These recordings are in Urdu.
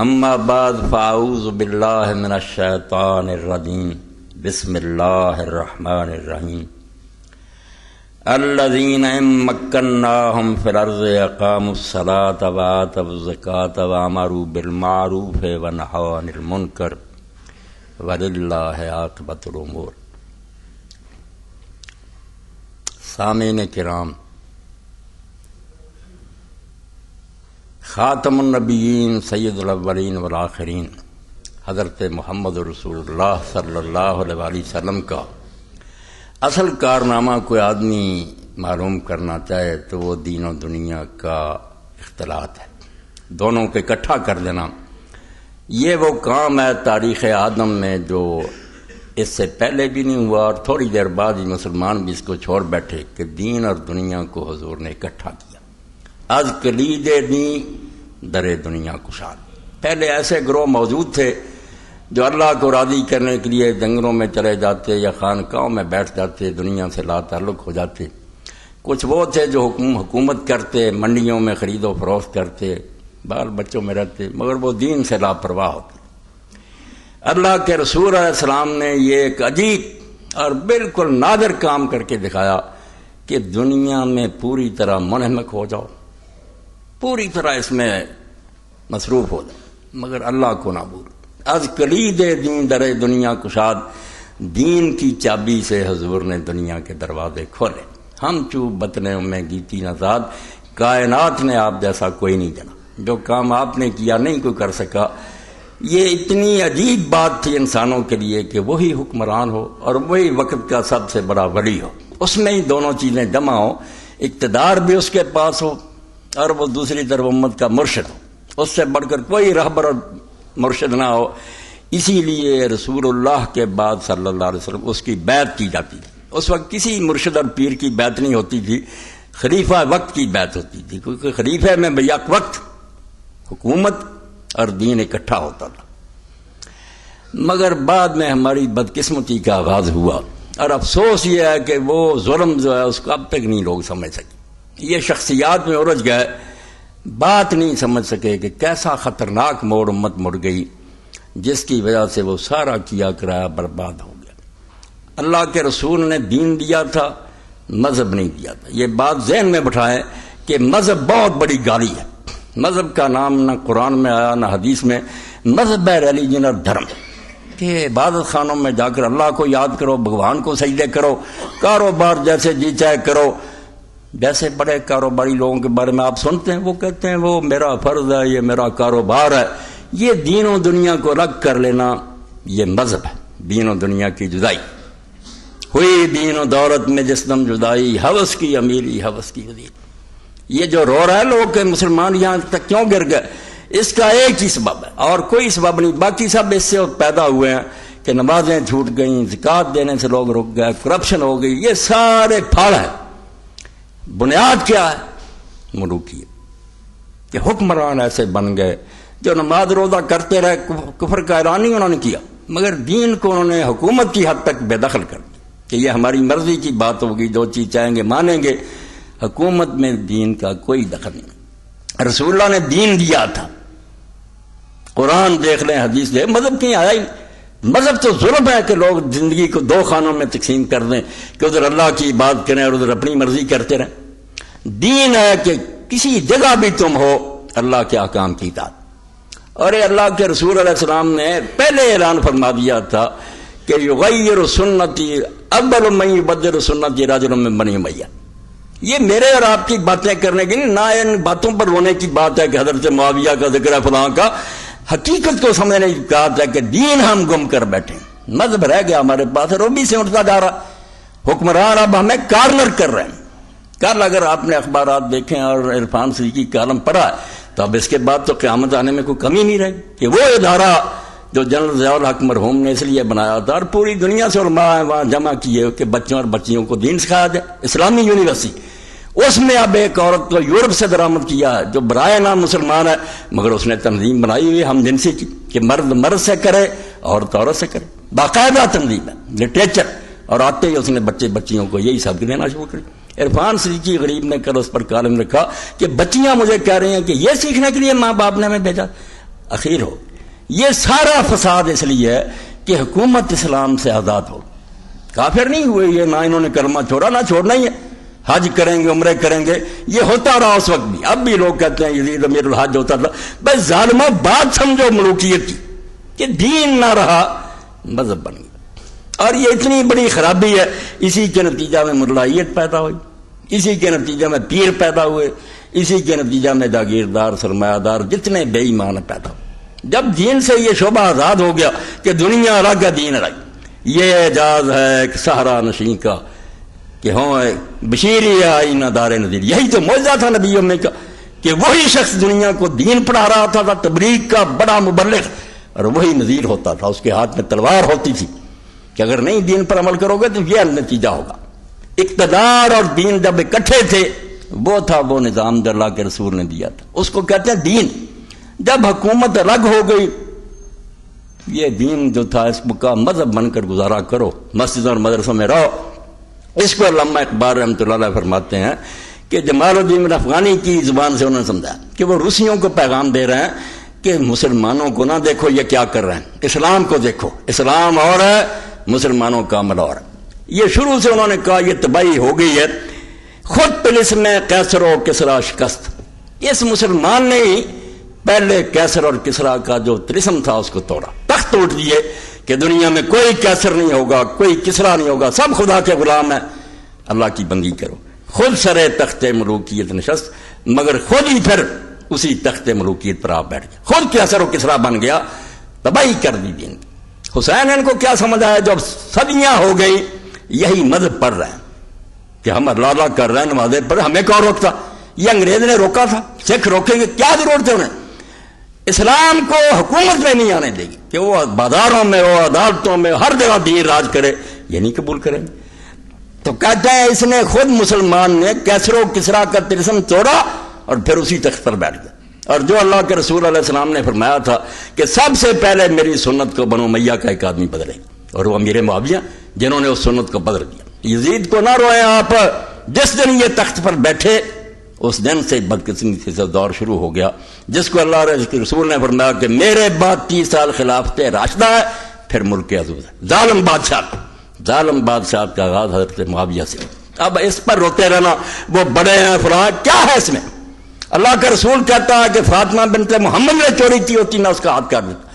اما بعد فاعوذ باللہ من الشیطان الرجیم بسم اللہ الرحمن الرحیم الذین ان مکناہم فی الارض اقاموا الصلاۃ وآتوا الزکاۃ وامروا بالمعروف ونہوا عن المنکر وللہ عاقبۃ الامور۔ سامعین کرام، خاتم النبیین سید الاولین والآخرین حضرت محمد رسول اللہ صلی اللہ علیہ وآلہ وسلم کا اصل کارنامہ کوئی آدمی معلوم کرنا چاہے تو وہ دین و دنیا کا اختلاط ہے، دونوں کو اکٹھا کر دینا۔ یہ وہ کام ہے تاریخ آدم میں جو اس سے پہلے بھی نہیں ہوا اور تھوڑی دیر بعد ہی مسلمان بھی اس کو چھوڑ بیٹھے کہ دین اور دنیا کو حضور نے اکٹھا کیا۔ از کلید دین در دنیا کشاد۔ پہلے ایسے گروہ موجود تھے جو اللہ کو راضی کرنے کے لیے جنگلوں میں چلے جاتے یا خانقاہوں میں بیٹھ جاتے، دنیا سے لا تعلق ہو جاتے۔ کچھ وہ تھے جو حکومت کرتے، منڈیوں میں خرید و فروخت کرتے، بال بچوں میں رہتے، مگر وہ دین سے لاپرواہ ہوتے۔ اللہ کے رسول علیہ السلام نے یہ ایک عجیب اور بالکل نادر کام کر کے دکھایا کہ دنیا میں پوری طرح منہمک ہو جاؤ، پوری طرح اس میں مصروف ہو جاؤ، مگر اللہ کو نہ بھول۔ از کلید دین در دنیا کشاد، دین کی چابی سے حضور نے دنیا کے دروازے کھولے۔ ہم چو بطنوں میں گیتی نزاد، کائنات نے آپ جیسا کوئی نہیں جنا، جو کام آپ نے کیا نہیں کوئی کر سکا۔ یہ اتنی عجیب بات تھی انسانوں کے لیے کہ وہی حکمران ہو اور وہی وقت کا سب سے بڑا ولی ہو، اس میں ہی دونوں چیزیں جمع ہو، اقتدار بھی اس کے پاس ہو اور وہ دوسری طرف امت کا مرشد ہو، اس سے بڑھ کر کوئی رہبر اور مرشد نہ ہو۔ اسی لیے رسول اللہ کے بعد صلی اللہ علیہ وسلم اس کی بیعت کی جاتی تھی۔ اس وقت کسی مرشد اور پیر کی بیعت نہیں ہوتی تھی، خلیفہ وقت کی بیعت ہوتی تھی، کیونکہ خلیفہ میں بیک وقت حکومت اور دین اکٹھا ہوتا تھا۔ مگر بعد میں ہماری بدقسمتی کا آغاز ہوا، اور افسوس یہ ہے کہ وہ ظلم جو ہے اس کو اب تک نہیں لوگ سمجھ سکے۔ یہ شخصیات میں الجھ گئے، بات نہیں سمجھ سکے کہ کیسا خطرناک موڑ امت مڑ گئی جس کی وجہ سے وہ سارا کیا کرایا برباد ہو گیا۔ اللہ کے رسول نے دین دیا تھا، مذہب نہیں دیا تھا۔ یہ بات ذہن میں بٹھائیں کہ مذہب بہت بڑی گالی ہے۔ مذہب کا نام نہ قرآن میں آیا نہ حدیث میں۔ مذہب ہے ریلیجن اور دھرم، کہ عبادت خانوں میں جا کر اللہ کو یاد کرو، بھگوان کو سجدے کرو، کاروبار جیسے جی چاہے کرو۔ جیسے بڑے کاروباری لوگوں کے بارے میں آپ سنتے ہیں، وہ کہتے ہیں وہ میرا فرض ہے، یہ میرا کاروبار ہے۔ یہ دین و دنیا کو الگ کر لینا یہ مذہب ہے، دین و دنیا کی جدائی ہوئی۔ دین و دولت میں جس دم جدائی، ہوس کی امیری ہوس کی وزیر۔ یہ جو رو رہا ہے لوگ کہ مسلمان یہاں تک کیوں گر گئے، اس کا ایک ہی سبب ہے اور کوئی سبب نہیں، باقی سب اس سے پیدا ہوئے ہیں کہ نمازیں چھوٹ گئیں، زکوٰۃ دینے سے لوگ رک گئے، کرپشن ہو گئی، یہ سارے پھاڑ ہیں۔ بنیاد کیا ہے؟ ملوکیت، کہ حکمران ایسے بن گئے جو نماز روزہ کرتے رہے، کفر کا اعلان نہیں انہوں نے کیا، مگر دین کو انہوں نے حکومت کی حد تک بے دخل کر دیا کہ یہ ہماری مرضی کی بات ہوگی، جو چیز چاہیں گے مانیں گے۔ حکومت میں دین کا کوئی دخل نہیں۔ رسول اللہ نے دین دیا تھا، قرآن دیکھ لیں، حدیث دیکھ، مذہب کہیں آیا ہی نہیں۔ مذہب تو ظلم ہے کہ لوگ زندگی کو دو خانوں میں تقسیم کر دیں کہ ادھر اللہ کی بات کریں اور ادھر اپنی مرضی کرتے رہیں۔ دین ہے کہ کسی جگہ بھی تم ہو اللہ کے احکام کی اطاعت۔ اور اللہ کے رسول علیہ السلام نے پہلے اعلان فرما دیا تھا کہ یغیر سنتی اول من یبدل سنتی رجل من بنی امیہ۔ یہ میرے اور آپ کی باتیں کرنے کے لیے نہ ان باتوں پر رونے کی بات ہے کہ حضرت معاویہ کا ذکر ہے فلاں کا، حقیقت کو سمجھنے کی بات ہے کہ دین ہم گم کر بیٹھے، مذہب رہ گیا ہمارے پاس، روبی سے اٹھتا جا رہا، حکمران اب ہمیں کارنر کر رہے ہیں۔ کل اگر آپ نے اخبارات دیکھیں اور عرفان صدیقی کا کالم پڑھا تو اب اس کے بعد تو قیامت آنے میں کوئی کمی نہیں رہے گی کہ وہ ادارہ جو جنرل ضیاء الحق مرحوم نے اس لیے بنایا تھا اور پوری دنیا سے علماء وہاں جمع کیے کہ بچوں اور بچیوں کو دین سکھایا جائے، اسلامی یونیورسٹی، اس میں اب ایک عورت کو یورپ سے درآمد کیا ہے جو برائے نام مسلمان ہے، مگر اس نے تنظیم بنائی ہوئی ہم جنسی کی کہ مرد مرد سے کرے، عورت عورت سے کرے، باقاعدہ تنظیم ہے، لٹریچر، اور آتے ہی اس نے بچے بچیوں کو یہی سبق دینا شروع کر۔ عرفان صدیقی غریب نے کل اس پر کالم لکھا کہ بچیاں مجھے کہہ رہی ہیں کہ یہ سیکھنے کے لیے ماں باپ نے ہمیں بھیجا، اخیر ہو. یہ سارا فساد اس لیے ہے کہ حکومت اسلام سے آزاد ہو. کافر نہیں ہوئے یہ، نہ انہوں نے کلمہ چھوڑا نہ چھوڑنا ہی ہے. حج کریں گے، عمرے کریں گے، یہ ہوتا رہا اس وقت بھی. اب بھی لوگ کہتے ہیں یزید امیر الحج ہوتا تھا. بس ظالموں بات سمجھو ملوکیت کی کہ دین نہ رہا، مذہب بن گیا. اور یہ اتنی بڑی خرابی ہے. اسی کے نتیجہ میں ملائیت پیدا ہوئی، اسی کے نتیجہ میں پیر پیدا ہوئے، اسی کے نتیجہ میں جاگیردار سرمایہ دار جتنے بے ایمان پیدا ہوئے. جب دین سے یہ شعبہ آزاد ہو گیا کہ دنیا الگ ہے دین الگ، یہ اعجاز ہے ایک صحرا نشین کا کہ ہوں بشیری آئینہ دار نذیر. یہی تو معجزہ تھا نبیوں میں کا کہ وہی شخص دنیا کو دین پڑھا رہا تھا تبلیغ کا بڑا مبلغ، اور وہی نذیر ہوتا تھا. اس کے ہاتھ میں تلوار ہوتی تھی کہ اگر نہیں دین پر عمل کرو گے تو یہ نتیجہ ہوگا. اقتدار اور دین جب اکٹھے تھے، وہ تھا وہ نظام جو اللہ کے رسول نے دیا تھا، اس کو کہتے ہیں دین. جب حکومت الگ ہو گئی، یہ دین جو تھا اس کا مذہب بن کر گزارا کرو، مسجد اور مدرسوں میں رہو. اس کو علامہ اقبال رحمۃ اللہ علیہ فرماتے ہیں کہ جمال الدین افغانی کی زبان سے انہوں نے سمجھا کہ وہ روسیوں کو پیغام دے رہے ہیں کہ مسلمانوں کو نہ دیکھو یہ کیا کر رہے ہیں، اسلام کو دیکھو، اسلام اور ہے، مسلمانوں کا عمل اور ہے. یہ شروع سے انہوں نے کہا یہ تباہی ہو گئی ہے. خود پولیس میں کیسر و کسرا شکست. اس مسلمان نے ہی پہلے کیسر اور کسرا کا جو طلسم تھا اس کو توڑا، تخت توڑ دیے کہ دنیا میں کوئی کیسر نہیں ہوگا، کوئی کسرا نہیں ہوگا، سب خدا کے غلام ہیں، اللہ کی بندگی کرو. خود سرے تخت ملوکیت نشست، مگر خود ہی پھر اسی تخت ملوکیت پر آپ بیٹھ گیا، خود کیسر و کسرا بن گیا، تباہی کر دی دین. حسین ان کو کیا سمجھ آیا جب صدیاں ہو گئی یہی مذہب پڑھ رہے ہیں کہ ہم اللہ کر رہے ہیں، نمازیں پڑھ، ہمیں کون روکتا؟ یہ انگریز نے روکا تھا، سکھ روکیں گے؟ کیا ضرورت ہے انہیں؟ اسلام کو حکومت میں نہیں آنے دے گی کہ وہ بازاروں میں، وہ عدالتوں میں، ہر جگہ دین راج کرے، یہ نہیں قبول کریں گے. تو کہتے ہیں اس نے خود مسلمان نے کیسر و کسرا کا طلسم توڑا اور پھر اسی تخت پر بیٹھ گیا. اور جو اللہ کے رسول علیہ السلام نے فرمایا تھا کہ سب سے پہلے میری سنت کو بنو امیہ کا ایک آدمی بدلے، اور وہ امیر معاویہ جنہوں نے اس سنت کو بدل دیا. یزید کو نہ روئیں آپ، جس دن یہ تخت پر بیٹھے اس دن سے بدقسمتی سے دور شروع ہو گیا جس کو اللہ کے رسول نے فرمایا کہ میرے بعد 30 سال خلافت راشدہ ہے، پھر ملک عزوز ہے. ظالم بادشاہ کا آغاز حضرت معاویہ سے. اب اس پر روتے رہنا وہ بڑے ہیں فلاں، کیا ہے اس میں؟ اللہ کا رسول کہتا ہے کہ فاطمہ بنت محمد نے چوری کی ہوتی نہ اس کا ہاتھ کاٹ دیتا.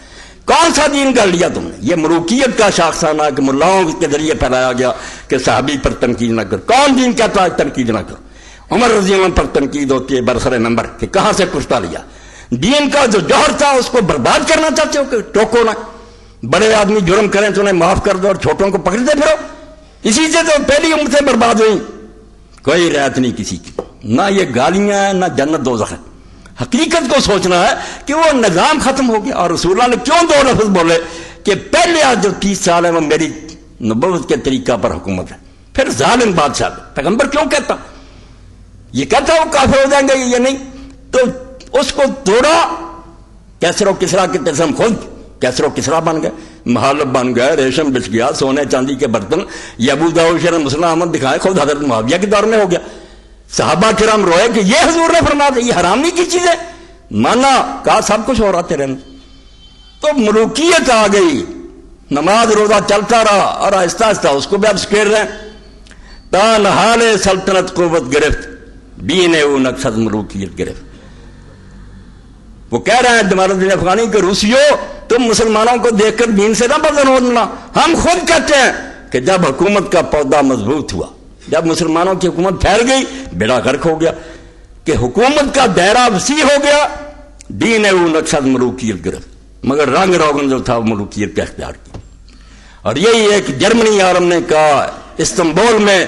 کون سا دین کر لیا تم نے؟ یہ ملوکیت کا شاخسانہ کہ ملاؤں کے ذریعے پھیلایا گیا کہ صحابی پر تنقید نہ کر. کون دین کہتا ہے تنقید نہ کرو؟ عمر رضی اللہ عنہ پر تنقید ہوتی ہے برسر نمبر کہ کہاں سے کشتا لیا. دین کا جو جوہر تھا اس کو برباد کرنا چاہتے ہو کہ ٹوکو نہ. بڑے آدمی جرم کریں تو انہیں معاف کر دو اور چھوٹوں کو پکڑتے پھرو. اسی سے تو پہلی امتیں برباد ہوئی. کوئی رعایت نہیں کسی کی، نہ یہ گالیاں ہیں نہ جنت دوزخ ہے. حقیقت کو سوچنا ہے کہ وہ نظام ختم ہو گیا. اور رسول اللہ نے کیوں دو لفظ بولے کہ پہلے آج جو 30 سال ہے وہ میری نبوت کے طریقہ پر حکومت ہے، پھر ظالم بادشاہ. پیغمبر کیوں کہتا؟ یہ کہتا وہ کافر ہو جائیں گے یہ نہیں. تو اس کو توڑا، کیسر و کسرا کے طلسم خود کیسر و کسرا بن گئے، محالب بن گئے، ریشم بچ گیا، سونے چاندی کے برتن. یہ ابو داؤد شرح مسلم احمد دکھائے خود حضرت معاویہ کے دور میں ہو گیا. صحابہ کرام روئے کہ یہ حضور نے فرما دیا، یہ حرامی کی چیز ہے. مانا کہا سب کچھ ہو رہا تیرے میں. تو ملوکیت آ گئی، نماز روزہ چلتا رہا اور آہستہ آہستہ اس کو بھی اب سکیر رہے ہیں. تا نحال سلطنت قوت گرفت، بینے او نقصد ملوکیت گرفت. وہ کہہ رہے ہیں جمال الدین افغانی کہ روسیوں تم مسلمانوں کو دیکھ کر دین سے نہ بدل ہونا. ہم خود کہتے ہیں کہ جب حکومت کا پودا مضبوط ہوا، جب مسلمانوں کی حکومت پھیل گئی، بیڑا غرق ہو گیا کہ حکومت کا دائرہ وسیع ہو گیا، دین او نقصد ملوکیت گرفت. مگر رنگ روغن جو تھا وہ ملوکیت کا اختیار کی. اور یہی ایک جرمنی عالم نے کہا استنبول میں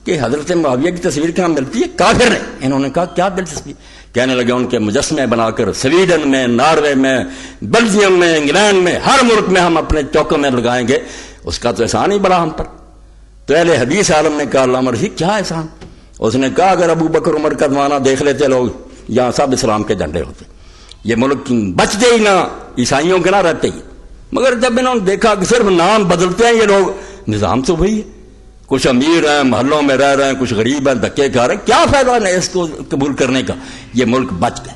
کہ حضرت معاویہ کی تصویر کہاں ملتی ہے؟ کافر نے. انہوں نے کہا کیا دلچسپی؟ کہنے لگے ان کے مجسمے بنا کر سویڈن میں، ناروے میں، بیلجیم میں، انگلینڈ میں، ہر ملک میں ہم اپنے چوکوں میں لگائیں گے. اس کا تو احسان ہی بڑا ہم پر. تو اہل حدیث عالم نے کہا علامہ رشید کیا احسان؟ اس نے کہا اگر ابو بکر عمر کا زمانہ دیکھ لیتے لوگ، یہاں سب اسلام کے جھنڈے ہوتے، یہ ملک بچتے ہی نہ، عیسائیوں کے نہ رہتے ہی. مگر جب انہوں نے دیکھا کہ صرف نام بدلتے ہیں یہ لوگ، نظام تو وہی ہے. کچھ امیر ہیں، محلوں میں رہ رہے ہیں، کچھ غریب ہیں، دھکے کھا رہے ہیں، کیا فائدہ ہے اس کو قبول کرنے کا؟ یہ ملک بچ گئے.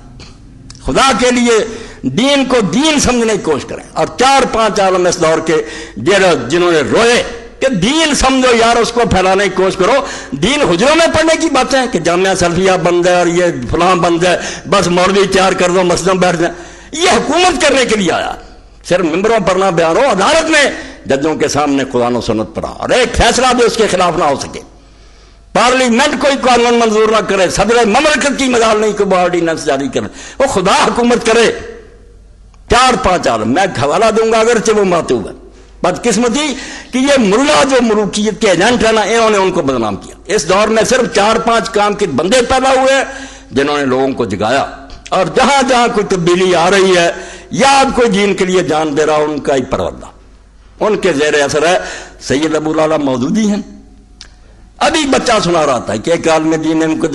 خدا کے لیے دین کو دین سمجھنے کی کوشش کریں. اور 4-5 عالم اس دور کے جنہوں نے روئے کہ دین سمجھو یار، اس کو پھیلانے کی کوشش کرو. دین حجروں میں پڑھنے کی باتیں ہیں کہ جامعہ سلفیہ بند ہے اور یہ فلاں بند ہے، بس مولوی تیار کر دو مسجد میں بیٹھ جائیں. یہ حکومت کرنے کے لیے آیا، صرف ممبروں پر نہ بیان ہو، عدالت میں ججوں کے سامنے قرآن و سنت پڑھا اور ایک فیصلہ بھی اس کے خلاف نہ ہو سکے. پارلیمنٹ کوئی قانون منظور نہ کرے، صدر مملکت کی مجال نہیں کہ وہ آرڈیننس جاری کرے، وہ خدا حکومت کرے. 4-5 عالم میں حوالہ دوں گا اگرچہ وہ ماتے ہوئے. بدقسمتی کہ یہ ملا جو ملوکیت کے ایجنٹ ہیں نا، انہوں نے ان کو بدنام کیا. اس دور میں صرف 4-5 کام کے بندے پیدا ہوئے جنہوں نے لوگوں کو جگایا، اور جہاں جہاں کوئی تبدیلی آ رہی ہے یا اب کوئی دین کے لیے جان دے رہا، ان کا ہی پروردہ، ان کے زیر اثر ہے. سید ابو الاعلیٰ مودودی ہیں. ابھی بچہ سنا رہا تھا کہ ایک عالم دین نے ان کو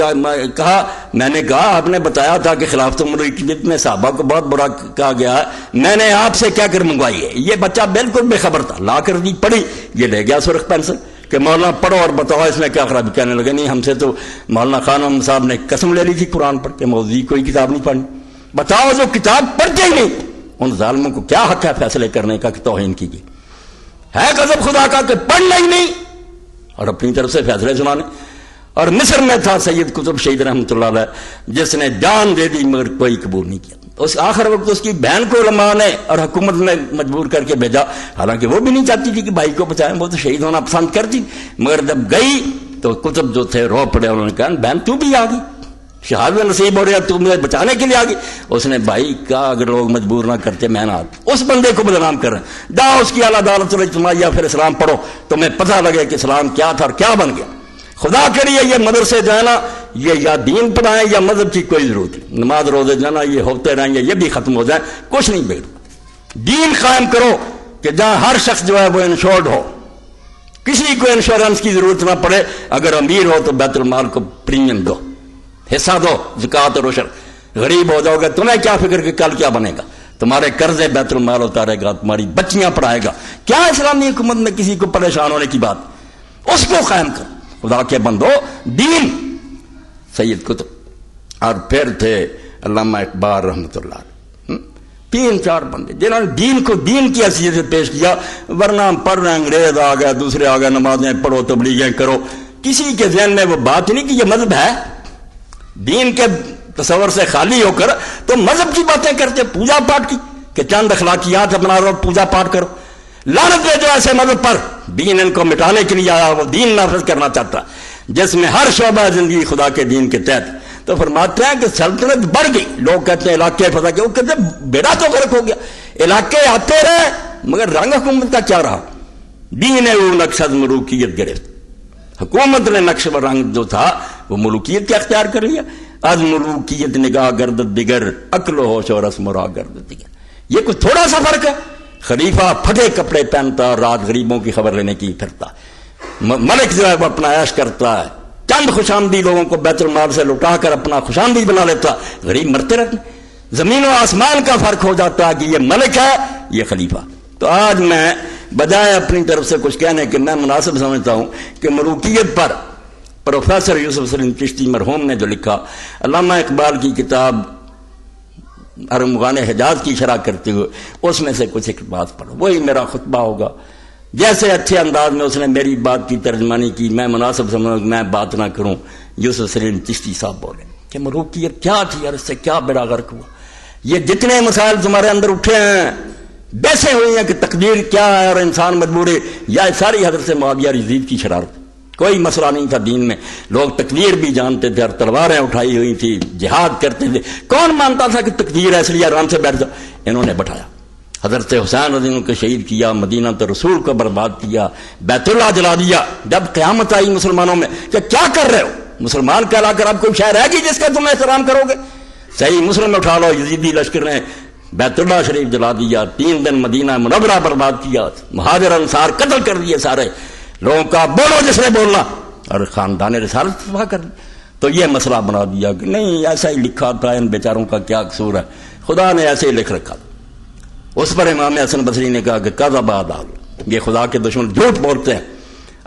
کہا، میں نے کہا آپ نے بتایا تھا کہ خلافت ملوکیت میں صحابہ کو بہت برا کہا گیا ہے، میں نے آپ سے کیا کر منگوائی ہے. یہ بچہ بالکل بے خبر تھا، لا کر دی پڑھی، یہ لے گیا سرخ پینسل کہ مولانا پڑھو اور بتاؤ اس میں کیا خرابی. کہنے لگے نہیں، ہم سے تو مولانا خان محمد صاحب نے قسم لے لی تھی قرآن پڑھ کے مودودی کوئی کتاب نہیں پڑھنی. بتاؤ جو کتاب پڑھتے ہی نہیں، ان ظالموں کو کیا حق ہے فیصلے کرنے کا کہ توہین کیجیے؟ ہے غضب خدا کا کہ پڑھنا ہی نہیں اور اپنی طرف سے فیصلے سنانے. اور مصر میں تھا سید قطب شہید رحمۃ اللہ علیہ، جس نے جان دے دی مگر کوئی قبول نہیں کیا. اس آخر وقت اس کی بہن کو علماء نے اور حکومت نے مجبور کر کے بھیجا، حالانکہ وہ بھی نہیں چاہتی تھی کہ بھائی کو بچائیں، وہ تو شہید ہونا پسند کرتی. مگر جب گئی تو قطب جو تھے رو پڑے، انہوں نے کہا بہن تو بھی آ گئی، شہادت نصیب ہو رہا، تم مجھے بچانے کے لیے آ گئی. اس نے بھائی کہا اگر لوگ مجبور نہ کرتے میں نہ آتا. اس بندے کو بدنام کر رہے ہیں. جاؤ اس کی اعلیٰ عدالت الاجتماعیہ پھر اسلام پڑھو، تمہیں پتہ لگے کہ اسلام کیا تھا اور کیا بن گیا. خدا کے لیے یہ مدرسے جو ہے نا، یہ یا دین پڑھائیں یا مذہب کی کوئی ضرورت نہیں. نماز روزے جانا یہ ہوتے رہیں گے، یہ بھی ختم ہو جائیں، کچھ نہیں بگڑ. دین قائم کرو کہ جہاں ہر شخص جو ہے وہ انشورڈ ہو، کسی کو انشورنس کی ضرورت نہ پڑے. اگر امیر ہو تو بیت المال کو پریمیم دو، حصہ دو، زکوٰۃ اور عشر. غریب ہو جاؤ گے تمہیں کیا فکر کہ کل کیا بنے گا، تمہارے قرضے بیت المال اتارے گا، تمہاری بچیاں پڑھائے گا. کیا اسلامی حکومت میں کسی کو پریشان ہونے کی بات؟ اس کو قائم کرو. خدا کے بندو، دین. سید قطب اور پھر تھے علامہ اقبال رحمۃ اللہ علیہ. 3-4 بندے جنہوں نے دین کو دین کی حیثیت سے پیش کیا. ورنہ ہم پڑھ رہے ہیں، انگریز آ گئے، دوسرے آ گئے، نمازیں پڑھو، تبلیغیں کرو. کسی کے ذہن میں وہ بات نہیں کہ یہ مذہب ہے. دین کے تصور سے خالی ہو کر تو مذہب کی باتیں کرتے، پوجا پاٹ کی کہ چند اخلاقیات اپنا رہو، پوجا پاٹ کرو. لعنت ہے جو ایسے مذہب پر دین ان کو مٹانے کے لیے آیا، وہ دین نافذ کرنا چاہتا جس میں ہر شعبہ زندگی خدا کے دین کے تحت. تو فرماتے ہیں کہ سلطنت بڑھ گئی. لوگ کہتے ہیں علاقے فتح کے، وہ کہتے ہیں بیڑا تو غرق ہو گیا. علاقے آتے رہے مگر رنگ حکومت کا کیا رہا؟ دین ہے وہ نقش از ملوکیت گرفت. حکومت نے نقش و رنگ جو تھا وہ ملوکیت کے اختیار کر لیا. از ملوکیت نگاہ گردد دیگر، عقل و ہوش اور رسم و راہ گردد دیگر. یہ کوئی تھوڑا سا فرق ہے. خلیفہ پھٹے کپڑے پہنتا اور رات غریبوں کی خبر لینے کی پھرتا. ملک جو ہے وہ اپنا عیش کرتا ہے، چند خوش آمدی لوگوں کو بیت المال سے لٹا کر اپنا خوش آمدی بنا لیتا، غریب مرتے رہتے. زمین و آسمان کا فرق ہو جاتا ہے کہ یہ ملک ہے، یہ خلیفہ. تو آج میں بجائے اپنی طرف سے کچھ کہنے کہ میں مناسب سمجھتا ہوں کہ ملوکیت پر پروفیسر یوسف سلیم چشتی مرحوم نے جو لکھا، علامہ اقبال کی کتاب ارمغان حجاز کی شرح کرتے ہوئے اس میں سے کچھ ایک بات پڑھو، وہی میرا خطبہ ہوگا. جیسے اچھے انداز میں اس نے میری بات کی ترجمانی کی، میں مناسب سمجھوں کہ میں بات نہ کروں. یوسف سلیم چشتی صاحب بولے کہ ملوکیت کیا تھی اور اس سے کیا بیڑا غرق ہوا. یہ جتنے مسائل تمہارے اندر اٹھے ہیں بیسے ہوئی ہیں کہ تقدیر کیا ہے اور انسان مجبور ہے، یا ساری حضرت معاویہ یزید کی شرارت. کوئی مسئلہ نہیں تھا دین میں. لوگ تقدیر بھی جانتے تھے اور تلواریں اٹھائی ہوئی تھی، جہاد کرتے تھے. کون مانتا تھا کہ تقدیر ہے اس لیے آرام سے بیٹھ جاؤ؟ انہوں نے بٹھایا. حضرت حسین رضی اللہ عنہ کو شہید کیا، مدینہ تو رسول کو برباد کیا، بیت اللہ جلا دیا. جب قیامت آئی مسلمانوں میں کہ کیا کر رہے ہو؟ مسلمان کہلا کر اب کوئی شہر ہے گی جس کا تم احترام کرو گے؟ صحیح مسلم اٹھا لو، یزیدی لشکر نے بیت اللہ شریف جلا دیا، 3 دن مدینہ منورہ برباد کیا، مہاجر انصار قتل کر دیے سارے لوگوں کا. بولو جس نے بولنا، اور خاندان رسالت تباہ کر دی. تو یہ مسئلہ بنا دیا کہ نہیں ایسا ہی لکھا تھا، ان بیچاروں کا کیا قصور ہے، خدا نے ایسے ہی لکھ رکھا. اس پر امام حسن بصری نے کہا کہ قذب آدال، یہ خدا کے دشمن جھوٹ بولتے ہیں.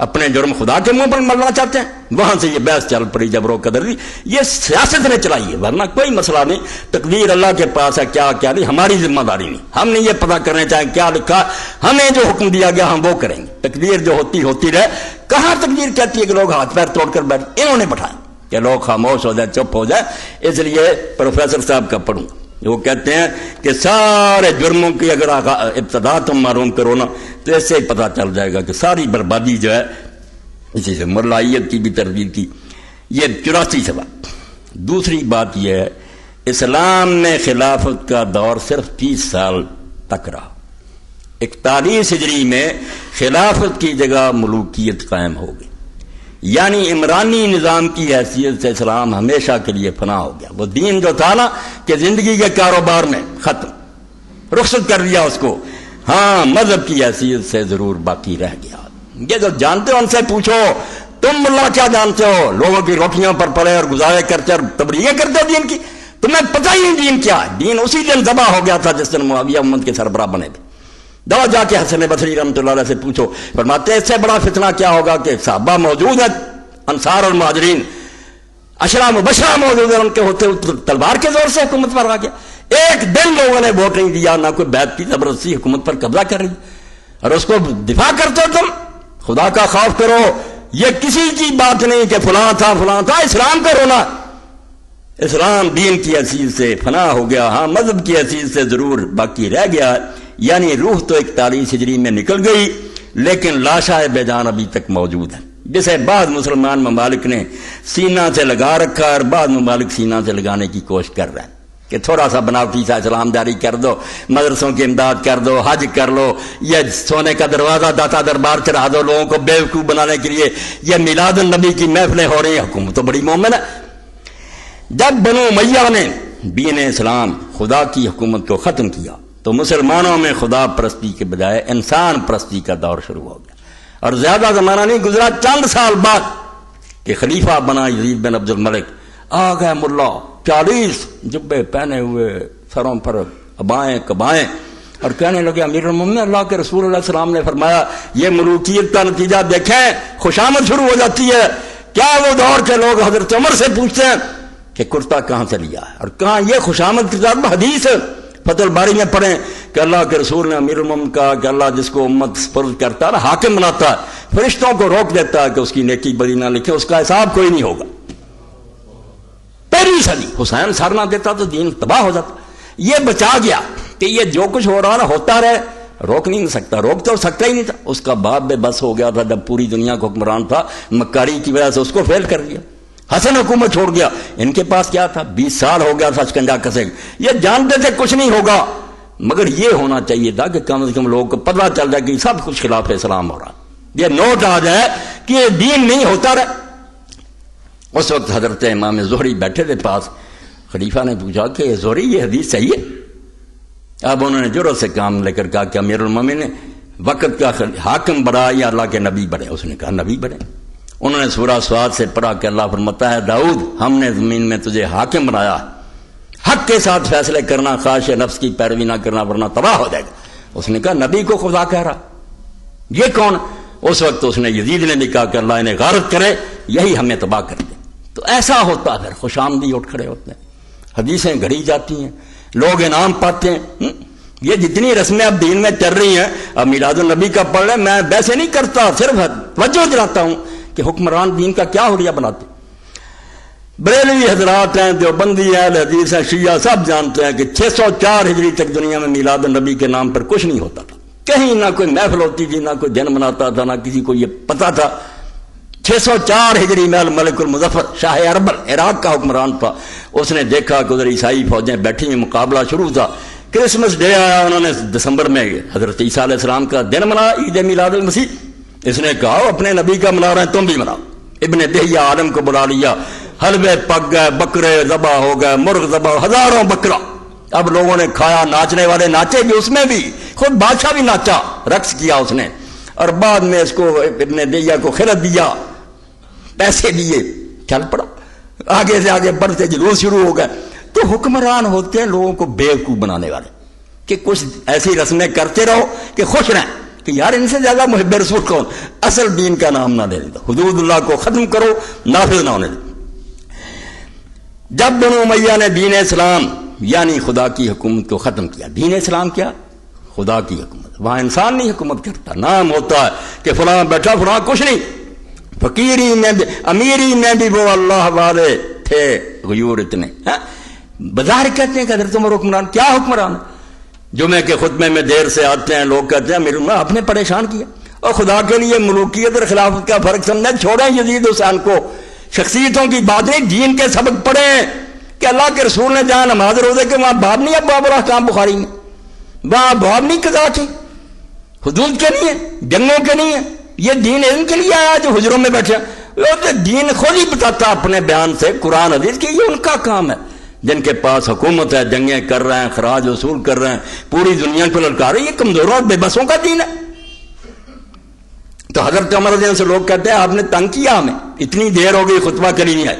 اپنے جرم خدا کے منہ پر ملنا چاہتے ہیں. وہاں سے یہ بحث چل پڑی جبر و قدر دی. یہ سیاست نے چلائی ہے، ورنہ کوئی مسئلہ نہیں. تقدیر اللہ کے پاس ہے، کیا کیا نہیں ہماری ذمہ داری نہیں. ہم نے یہ پتہ کرنا چاہیں کیا لکھا، ہمیں جو حکم دیا گیا ہم وہ کریں گے. تقدیر جو ہوتی رہے. کہاں تقدیر کہتی ہے کہ لوگ ہاتھ پیر توڑ کر بیٹھ، انہوں نے بٹھایا کہ لوگ خاموش ہو جائے، چپ ہو جائے. اس لیے پروفیسر صاحب کا پڑھوں، وہ کہتے ہیں کہ سارے جرموں کی اگر ابتدا تم معلوم کرو نا تو اس سے ہی پتہ چل جائے گا کہ ساری بربادی جو ہے اسی سے مرلائیت کی بھی تردید کی. یہ 84 سبق. دوسری بات یہ ہے اسلام میں خلافت کا دور صرف 30 سال تک رہا. 41 ہجری میں خلافت کی جگہ ملوکیت قائم ہو گئی، یعنی عمرانی نظام کی حیثیت سے اسلام ہمیشہ کے لیے فنا ہو گیا. وہ دین جو تھا نا کہ زندگی کے کاروبار میں ختم، رخصت کر دیا اس کو. ہاں مذہب کی حیثیت سے ضرور باقی رہ گیا. یہ جو جانتے ہو ان سے پوچھو، تم اللہ کیا جانتے ہو؟ لوگوں کی روٹیوں پر پڑے اور گزارے کرتے اور تبلیغیں کرتے ہو دین کی. تمہیں پتہ ہی نہیں دین کیا ہے. دین اسی دن ذبح ہو گیا تھا جس دن معاویہ امت کے سربراہ بنے تھے. دو جا کے حسن بصری رحمۃ اللہ علیہ سے پوچھو، فرماتے ہیں اس سے بڑا فتنہ کیا ہوگا کہ صحابہ موجود ہیں، انصار اور مہاجرین، عشرہ مبشرہ موجود ہیں، ان کے ہوتے تلوار کے زور سے حکومت پر آ گیا. ایک دن لوگوں نے ووٹ نہیں دیا، نہ کوئی بیعت کی، زبردستی حکومت پر قبضہ کر رہی اور اس کو دفاع کرتے ہو. تم خدا کا خوف کرو. یہ کسی کی بات نہیں کہ فلاں تھا فلاں تھا. اسلام کا رونا، اسلام دین کی حیثیت سے فنا ہو گیا. ہاں مذہب کی حیثیت سے ضرور باقی رہ گیا، یعنی روح تو 41 ہجری میں نکل گئی لیکن لاشائے بے جان ابھی تک موجود ہے، جسے بعض مسلمان ممالک نے سینہ سے لگا رکھا اور بعض ممالک سینہ سے لگانے کی کوشش کر رہے ہیں کہ تھوڑا سا بناوٹی سا اسلام جاری کر دو، مدرسوں کی امداد کر دو، حج کر لو، یہ سونے کا دروازہ داتا دربار چڑھا دو لوگوں کو بیوقوف بنانے کے لیے، یہ میلاد النبی کی محفلیں ہو رہی ہیں. حکومت تو بڑی مومن ہے. جب بنو امیہ نے دین اسلام خدا کی حکومت کو ختم کیا تو مسلمانوں میں خدا پرستی کے بجائے انسان پرستی کا دور شروع ہو گیا. اور زیادہ زمانہ نہیں گزرا، چند سال بعد کہ خلیفہ بنا یزید بن عبد الملک، آ گئے ملا 40 جبے پہنے ہوئے، سروں پر ابائیں کبائیں، اور کہنے لگے امیر المومنین اللہ کے رسول علیہ السلام نے فرمایا یہ ملوکیت کا نتیجہ دیکھیں، خوشامد شروع ہو جاتی ہے. کیا وہ دور کے لوگ حضرت عمر سے پوچھتے ہیں کہ کرتا کہاں سے لیا ہے، اور کہاں یہ خوشامد کتاب حدیث فتح الباری میں پڑھیں کہ اللہ کے رسول نے امیر المومنین کہا کہ اللہ جس کو امت سپرد کرتا ہے نا، حاکم بناتا ہے، فرشتوں کو روک دیتا ہے کہ اس کی نیکی بدی نہ لکھے، اس کا حساب کوئی نہیں ہوگا. پہلی صدی حسین سر نہ دیتا تو دین تباہ ہو جاتا. یہ بچا گیا کہ یہ جو کچھ ہو رہا نا ہوتا رہے، روک نہیں سکتا، روک تو سکتا ہی نہیں تھا. اس کا باپ بے بس ہو گیا تھا جب پوری دنیا کو حکمران تھا، مکاری کی وجہ سے اس کو فیل کر دیا. حسن حکومت چھوڑ گیا. ان کے پاس کیا تھا؟ 20 سال ہو گیا تھا شکنجا کسے. یہ جانتے تھے کچھ نہیں ہوگا، مگر یہ ہونا چاہیے تھا کہ کم از کم لوگوں کو پتہ چل جائے کہ سب کچھ خلاف اسلام ہو رہا. یہ نوٹ آ جائے کہ یہ دین نہیں ہوتا رہا. اس وقت حضرت امام زہری بیٹھے تھے پاس. خلیفہ نے پوچھا کہ زہری یہ حدیث صحیح ہے؟ اب انہوں نے جرأت سے کام لے کر کہا کہ امیر المومنین نے وقت کا حاکم بڑا یا اللہ کے نبی بڑے؟ اس نے کہا نبی بڑے. انہوں نے سورہ سواد سے پڑھا کہ اللہ فرماتا ہے داؤد ہم نے زمین میں تجھے حاکم بنایا، حق کے ساتھ فیصلے کرنا، خواہش نفس کی پیروی نہ کرنا ورنہ تباہ ہو جائے گا. اس نے کہا نبی کو خدا کہہ رہا، یہ کون؟ اس وقت اس نے یزید نے بھی کہا کہ اللہ انہیں غارت کرے، یہی ہمیں تباہ کر دے. تو ایسا ہوتا پھر خوش آمدی اٹھ کھڑے ہوتے ہیں، حدیثیں گھڑی جاتی ہیں، لوگ انعام پاتے ہیں. یہ جتنی رسمیں اب دین میں چل رہی ہیں، اب میلاد النبی کا پڑھ رہے، میں ویسے نہیں کرتا، صرف توجہ دلاتا ہوں کہ حکمران دین کا کیا حلیہ بناتے. بریلوی حضرات ہیں، دیوبندی ہیں، اہل حدیث ہیں، شیعہ، سب جانتے ہیں کہ 604 ہجری تک دنیا میں میلاد النبی کے نام پر کچھ نہیں ہوتا تھا. کہیں نہ کوئی محفل ہوتی تھی، نہ کوئی دن مناتا تھا، نہ کسی کو یہ پتا تھا. 604 ہجری میں الملک المظفر شاہ اربل عراق کا حکمران تھا. اس نے دیکھا کہ ادھر عیسائی فوجیں بیٹھی ہیں، مقابلہ شروع تھا. کرسمس ڈے آیا، انہوں نے دسمبر میں حضرت عیسیٰ علیہ السلام کا دن منایا، عید میلاد المسیح. اس نے کہا اپنے نبی کا منا رہے ہیں تم بھی مناؤ. ابن دہیہ عالم کو بلا لیا، حلوے پک گئے، بکرے ذبح ہو گئے، مرغ ذبح، ہزاروں بکرا. اب لوگوں نے کھایا، ناچنے والے ناچے بھی، اس میں بھی خود بادشاہ بھی ناچا، رقص کیا اس نے. اور بعد میں اس کو ابن دہیہ کو خلعت دیا، پیسے دیے، چل پڑا. آگے سے آگے بڑھتے جلوس شروع ہو گئے. تو حکمران ہوتے ہیں لوگوں کو بیوقوف بنانے والے کہ کچھ ایسی رسمیں کرتے رہو کہ خوش رہیں. کہ یار ان سے زیادہ محب رسول کون؟ اصل دین کا نام نہ لے لیتا، حدود اللہ کو ختم کرو، نافذ نہ ہونے دو۔ جب بنو امیہ نے دین اسلام یعنی خدا کی حکومت کو ختم کیا، دین اسلام کیا؟ خدا کی حکومت، وہاں انسان نہیں حکومت کرتا، نام ہوتا ہے کہ فلاں بیٹھا فلاں کچھ نہیں، فقیری میں بھی امیری میں بھی وہ اللہ والے تھے غیور اتنے، بظاہر کہتے ہیں کہ حضرت عمر حکمران، کیا حکمران؟ جمعے کے خطبے میں دیر سے آتے ہیں، لوگ کہتے ہیں میرے آپ نے پریشان کیا، اور خدا کے لیے ملوکیت اور خلافت کا فرق سمجھیں، چھوڑیں یزید حسین کو، شخصیتوں کی بات نہیں، دین کے سبق پڑھیں کہ اللہ کے رسول نے جہاں نماز روزے کے وہاں باب نہیں ہے، باب الاحکام بخاری میں وہاں باب نہیں قضا کی، حدود کے نہیں ہے، جنگوں کے نہیں ہے، یہ دین ان کے لیے آیا جو حجروں میں بیٹھے ہیں۔ دین خود ہی بتاتا اپنے بیان سے قرآن حدیث کی، یہ ان کا کام ہے جن کے پاس حکومت ہے، جنگیں کر رہے ہیں، خراج وصول کر رہے ہیں، پوری دنیا کو للکار رہے ہیں، یہ کمزوروں اور بے بسوں کا دین ہے۔ تو حضرت عمر رضی اللہ عنہ سے لوگ کہتے ہیں آپ نے تنگ کیا ہمیں، اتنی دیر ہو گئی خطبہ کری نہیں آئے۔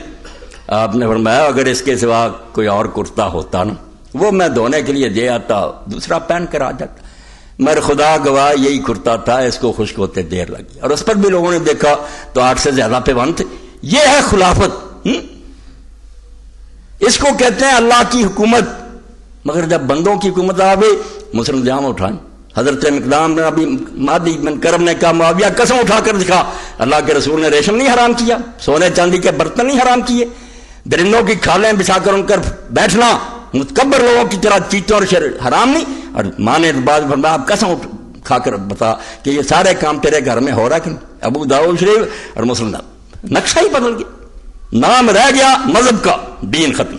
آپ نے فرمایا اگر اس کے سوا کوئی اور کرتا ہوتا نا وہ میں دھونے کے لیے دے آتا، دوسرا پہن کر آ جاتا، مگر خدا گواہ یہی کرتا تھا، اس کو خشک ہوتے دیر لگی، اور اس پر بھی لوگوں نے دیکھا تو 8 سے زیادہ پیوند تھے۔ یہ ہے خلافت، اس کو کہتے ہیں اللہ کی حکومت۔ مگر جب بندوں کی حکومت آ گئی مسلم جام اٹھائیں، حضرت مقدام نے ابھی مادی بن کرم نے کہا معاویہ قسم اٹھا کر دکھا، اللہ کے رسول نے ریشم نہیں حرام کیا، سونے چاندی کے برتن نہیں حرام کیے، درندوں کی کھالیں بچھا کر ان پر بیٹھنا متکبر لوگوں کی طرح چیتوں اور شر حرام نہیں۔ اور ماں نے بعد فرمایا آپ قسم کھا کر بتا کہ یہ سارے کام تیرے گھر میں ہو رہا کہ نہیں؟ ابو داؤد شریف اور مسلم نقشہ ہی بدل گیا، نام رہ گیا مذہب کا، دین ختم۔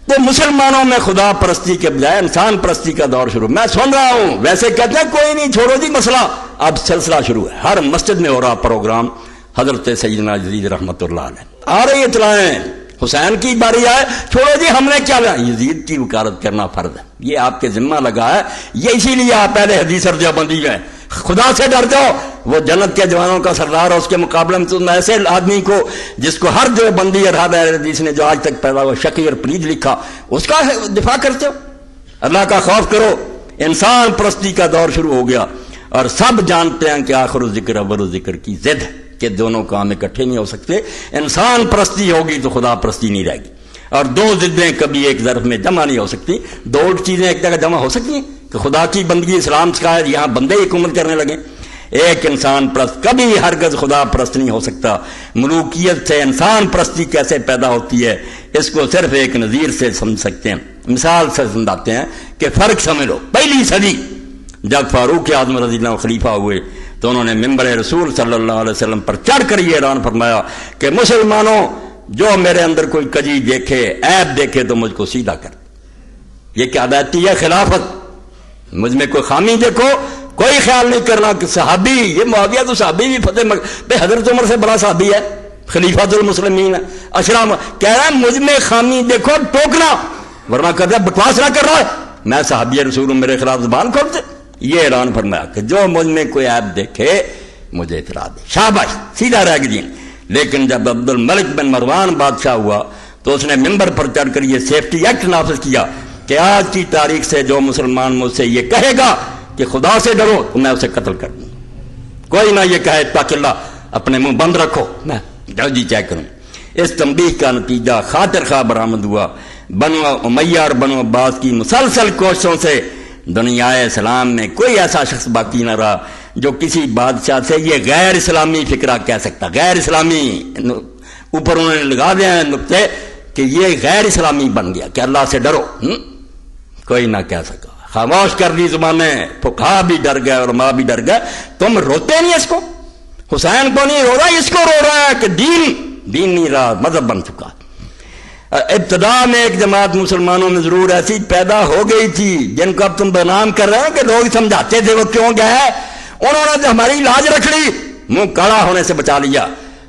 تو مسلمانوں میں خدا پرستی کے بجائے انسان پرستی کا دور شروع، میں سن رہا ہوں ویسے کہتے ہیں کوئی نہیں چھوڑو جی مسئلہ، اب سلسلہ شروع ہے، ہر مسجد میں ہو رہا پروگرام، حضرت سیدنا یزید رحمۃ اللہ علیہ آ رہی اطلاعیں، حسین کی باری آئے، چھوڑو جی ہم نے کیا، یزید کی وکالت کرنا فرض ہے، یہ آپ کے ذمہ لگا ہے، یہ اسی لیے آپ پہلے حدیث اور دیوبندی ہیں، خدا سے ڈر جاؤ، وہ جنت کے جوانوں کا سردار اور اس کے مقابلے میں تم ایسے آدمی کو جس کو ہر دیوبندی اور ہر اہل حدیث نے جو آج تک پیدا ہوا شقی اور پلید لکھا، اس کا دفاع کرتے ہو۔ اللہ کا خوف کرو، انسان پرستی کا دور شروع ہو گیا، اور سب جانتے ہیں کہ آخر الذکر اول الذکر کی ضد ہے کہ دونوں کام اکٹھے نہیں ہو سکتے، انسان پرستی ہوگی تو خدا پرستی نہیں رہے گی، اور دو ضدیں کبھی ایک ظرف میں جمع نہیں ہو سکتی، دو چیزیں ایک جگہ جمع ہو سکتی ہیں کہ خدا کی بندگی اسلام سکھائے یہاں بندے حکومت کرنے لگے، ایک انسان پرست کبھی ہرگز خدا پرست نہیں ہو سکتا۔ ملوکیت سے انسان پرستی کیسے پیدا ہوتی ہے اس کو صرف ایک نظیر سے سمجھ سکتے ہیں، مثال سے سمجھاتے ہیں کہ فرق سمجھ لو، پہلی صدی جب فاروق اعظم رضی اللہ عنہ خلیفہ ہوئے تو انہوں نے منبر رسول صلی اللہ علیہ وسلم پر چڑھ کر یہ اعلان فرمایا کہ مسلمانوں جو میرے اندر کوئی کجی دیکھے، عیب دیکھے تو مجھ کو سیدھا کر۔ یہ کیا بیٹتی ہے خلافت، مجھ میں کوئی خامی دیکھو، کوئی خیال نہیں کرنا کہ صحابی، یہ معاویہ تو صحابی بھی فتح حضرت عمر سے بڑا صحابی ہے، خلیفۃ المسلمین ہے، اشرام کہہ رہا ہے مجھ میں خامی دیکھو ٹوکنا، ورنہ کہتا ہے بکواس نہ کر رہا ہے، میں صحابی رسول ہوں، میرے خلاف زبان کھولتے۔ یہ اعلان فرمایا کہ جو مجھ میں کوئی عیب دیکھے مجھے اطلاع دے، شاباش، سیدھا رہ گیا دین۔ لیکن جب عبد الملک بن مروان بادشاہ ہوا تو اس نے منبر پر چڑھ کر یہ سیفٹی ایکٹ نافذ کیا کہ آج کی تاریخ سے جو مسلمان مجھ سے یہ کہے گا کہ خدا سے ڈرو تو میں اسے قتل کر دوں، کوئی نہ یہ کہے اتق اللہ، اپنے منہ بند رکھو، میں جلدی چیک کروں۔ اس تنبیہ کا نتیجہ خاطر خواہ برآمد ہوا، بنو امیہ اور بنو عباس کی مسلسل کوششوں سے دنیا اسلام میں کوئی ایسا شخص باقی نہ رہا جو کسی بادشاہ سے یہ غیر اسلامی فکرہ کہہ سکتا، غیر اسلامی، اوپر انہوں نے لگا دیا نقطے کہ یہ غیر اسلامی بن گیا کہ اللہ سے ڈرو، کوئی نہ کہہ سکا، خاموش کر دی زبانیں، فقہا بھی ڈر گئے اور ماں بھی ڈر گئے۔ تم روتے نہیں اس کو، حسین کو نہیں رو رہا، اس کو رو رہا ہے کہ دین نہیں رہا، مذہب بن چکا۔ ابتدا میں ایک جماعت مسلمانوں میں ضرور ایسی پیدا ہو گئی تھی جن کو اب تم بدنام کر رہے ہیں کہ لوگ سمجھاتے تھے وہ کیوں گئے، انہوں نے تو ہماری لاج رکھ لی، منہ کالا ہونے سے بچا لیا،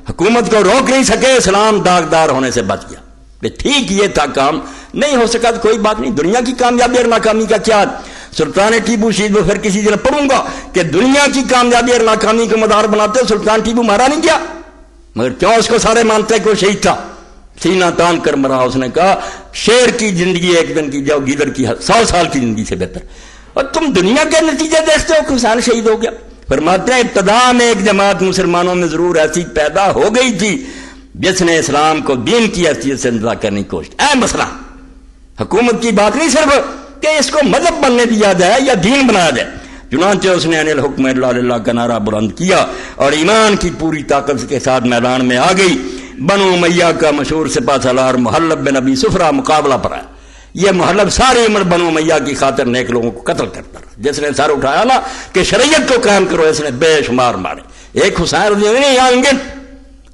حکومت کو روک نہیں سکے، اسلام داغدار ہونے سے بچ گیا۔ ٹھیک یہ تھا کام، نہیں ہو سکا تو کوئی بات نہیں، دنیا کی کامیابی اور ناکامی کا کیا؟ سلطان ٹیپو شہید میں پھر کسی دن پڑھوں گا کہ دنیا کی کامیابی اور ناکامی کو مدار بناتے سلطان ٹیپو مارا نہیں گیا، مگر کیوں اس کو سارے مانتے کہ وہ شہید تھا، سینہ تان کر مرا۔ اس نے کہا شیر کی زندگی ایک دن کی جاؤ گیدڑ کی 100 سال کی زندگی سے بہتر۔ اور تم دنیا کے نتیجے دیکھتے ہو کہ حسین شہید ہو گیا. فرماتے ہیں ابتدا میں ایک جماعت مسلمانوں میں ضرور ایسی پیدا ہو گئی تھی جس نے اسلام کو دین کی حیثیت سے اندازہ کرنے کی کوشش. مسئلہ حکومت کی بات نہیں صرف کہ اس کو مذہب بننے دیا جائے یا دین بنایا جائے. چنانچہ اس نے انل حکم الا للہ کا نعرہ بلند کیا اور ایمان کی پوری طاقت کے ساتھ میدان میں آ گئی. بنو امیہ کا مشہور سپہ سالار محلب بن ابی صفرہ مقابلہ پر آیا. یہ محلب ساری عمر بنو امیہ کی خاطر نیک لوگوں کو قتل کرتا رہا. جس نے سر اٹھایا نا کہ شریعت کو قائم کرو، اس نے بے شمار مارے. ایک حسین رضی اللہ عنہ آئیں گے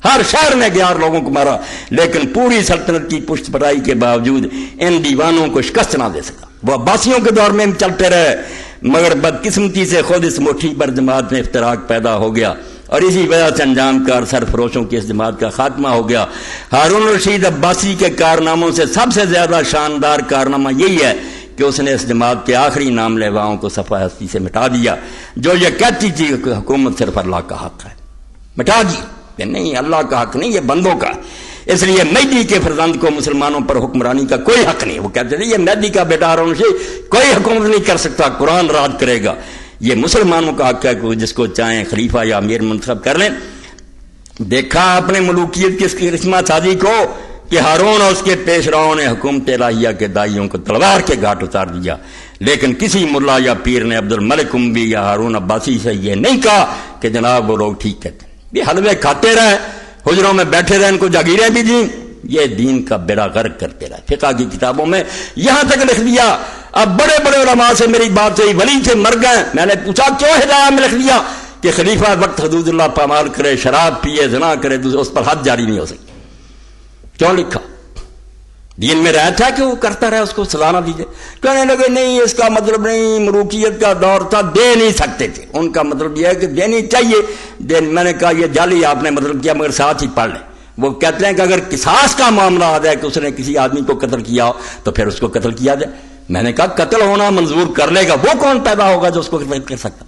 ہر شہر میں 11 لوگوں کو مارا، لیکن پوری سلطنت کی پشت پرائی کے باوجود ان دیوانوں کو شکست نہ دے سکا. وہ عباسیوں کے دور میں چلتے رہے، مگر بدقسمتی سے خود اس مٹھی پر جماعت میں افتراق پیدا ہو گیا اور اسی وجہ سے انجام کار سرفروشوں کی اس جماعت کا خاتمہ ہو گیا. ہارون الرشید عباسی کے کارناموں سے سب سے زیادہ شاندار کارنامہ یہی ہے کہ اس نے اس جماعت کے آخری نام لیواؤں کو صفحہ ہستی سے مٹا دیا جو یہ کہتی تھی کہ حکومت صرف اللہ کا حق ہے. مٹا دی کہ نہیں، اللہ کا حق نہیں، یہ بندوں کا. اس لیے مہدی کے فرزند کو مسلمانوں پر حکمرانی کا کوئی حق نہیں. وہ کہتے تھے یہ مہدی کا بیٹا ہارون الرشید کوئی حکومت نہیں کر سکتا، قرآن راج کرے گا. یہ مسلمانوں کا حق ہے کہ جس کو چاہیں خلیفہ یا امیر منتخب کر لیں. دیکھا اپنے ملوکیت کی اس کرشمہ سازی کو کہ ہارون اور اس کے پیش راؤں نے حکومت الہیہ کے دائیوں کو تلوار کے گھاٹ اتار دیا، لیکن کسی ملا یا پیر نے عبد الملک اموی یا ہارون عباسی سے یہ نہیں کہا کہ جناب وہ لوگ ٹھیک کہتے ہیں. یہ حلوے کھاتے رہے، حجروں میں بیٹھے رہے، ان کو جاگیریں بھی دیں، یہ دین کا بیڑا غرق کرتے رہے. فقہ کی کتابوں میں یہاں تک لکھ دیا. اب بڑے بڑے علماء سے میری بات ہوئی، ولی سے مر گئے. میں نے پوچھا کیوں ہدایہ میں لکھ دیا کہ خلیفہ وقت حدود اللہ پامال کرے، شراب پیے، زنا کرے، اس پر حد جاری نہیں ہو سکتی. کیوں لکھا؟ دین میں رہا تھا کہ وہ کرتا رہا، اس کو سزا نہ دیجیے. کہنے لگے نہیں اس کا مطلب نہیں، ملوکیت کا دور تھا، دے نہیں سکتے تھے. ان کا مطلب یہ ہے کہ دینی چاہیے. میں نے کہا یہ جعلی آپ نے مطلب کیا، مگر ساتھ ہی پڑھ لیں. وہ کہتے ہیں کہ اگر قصاص کا معاملہ آ جائے کہ اس نے کسی آدمی کو قتل کیا ہو تو پھر اس کو قتل کیا جائے. میں نے کہا قتل ہونا منظور کر لے گا، وہ کون پیدا ہوگا جو اس کو قتل کر سکتا؟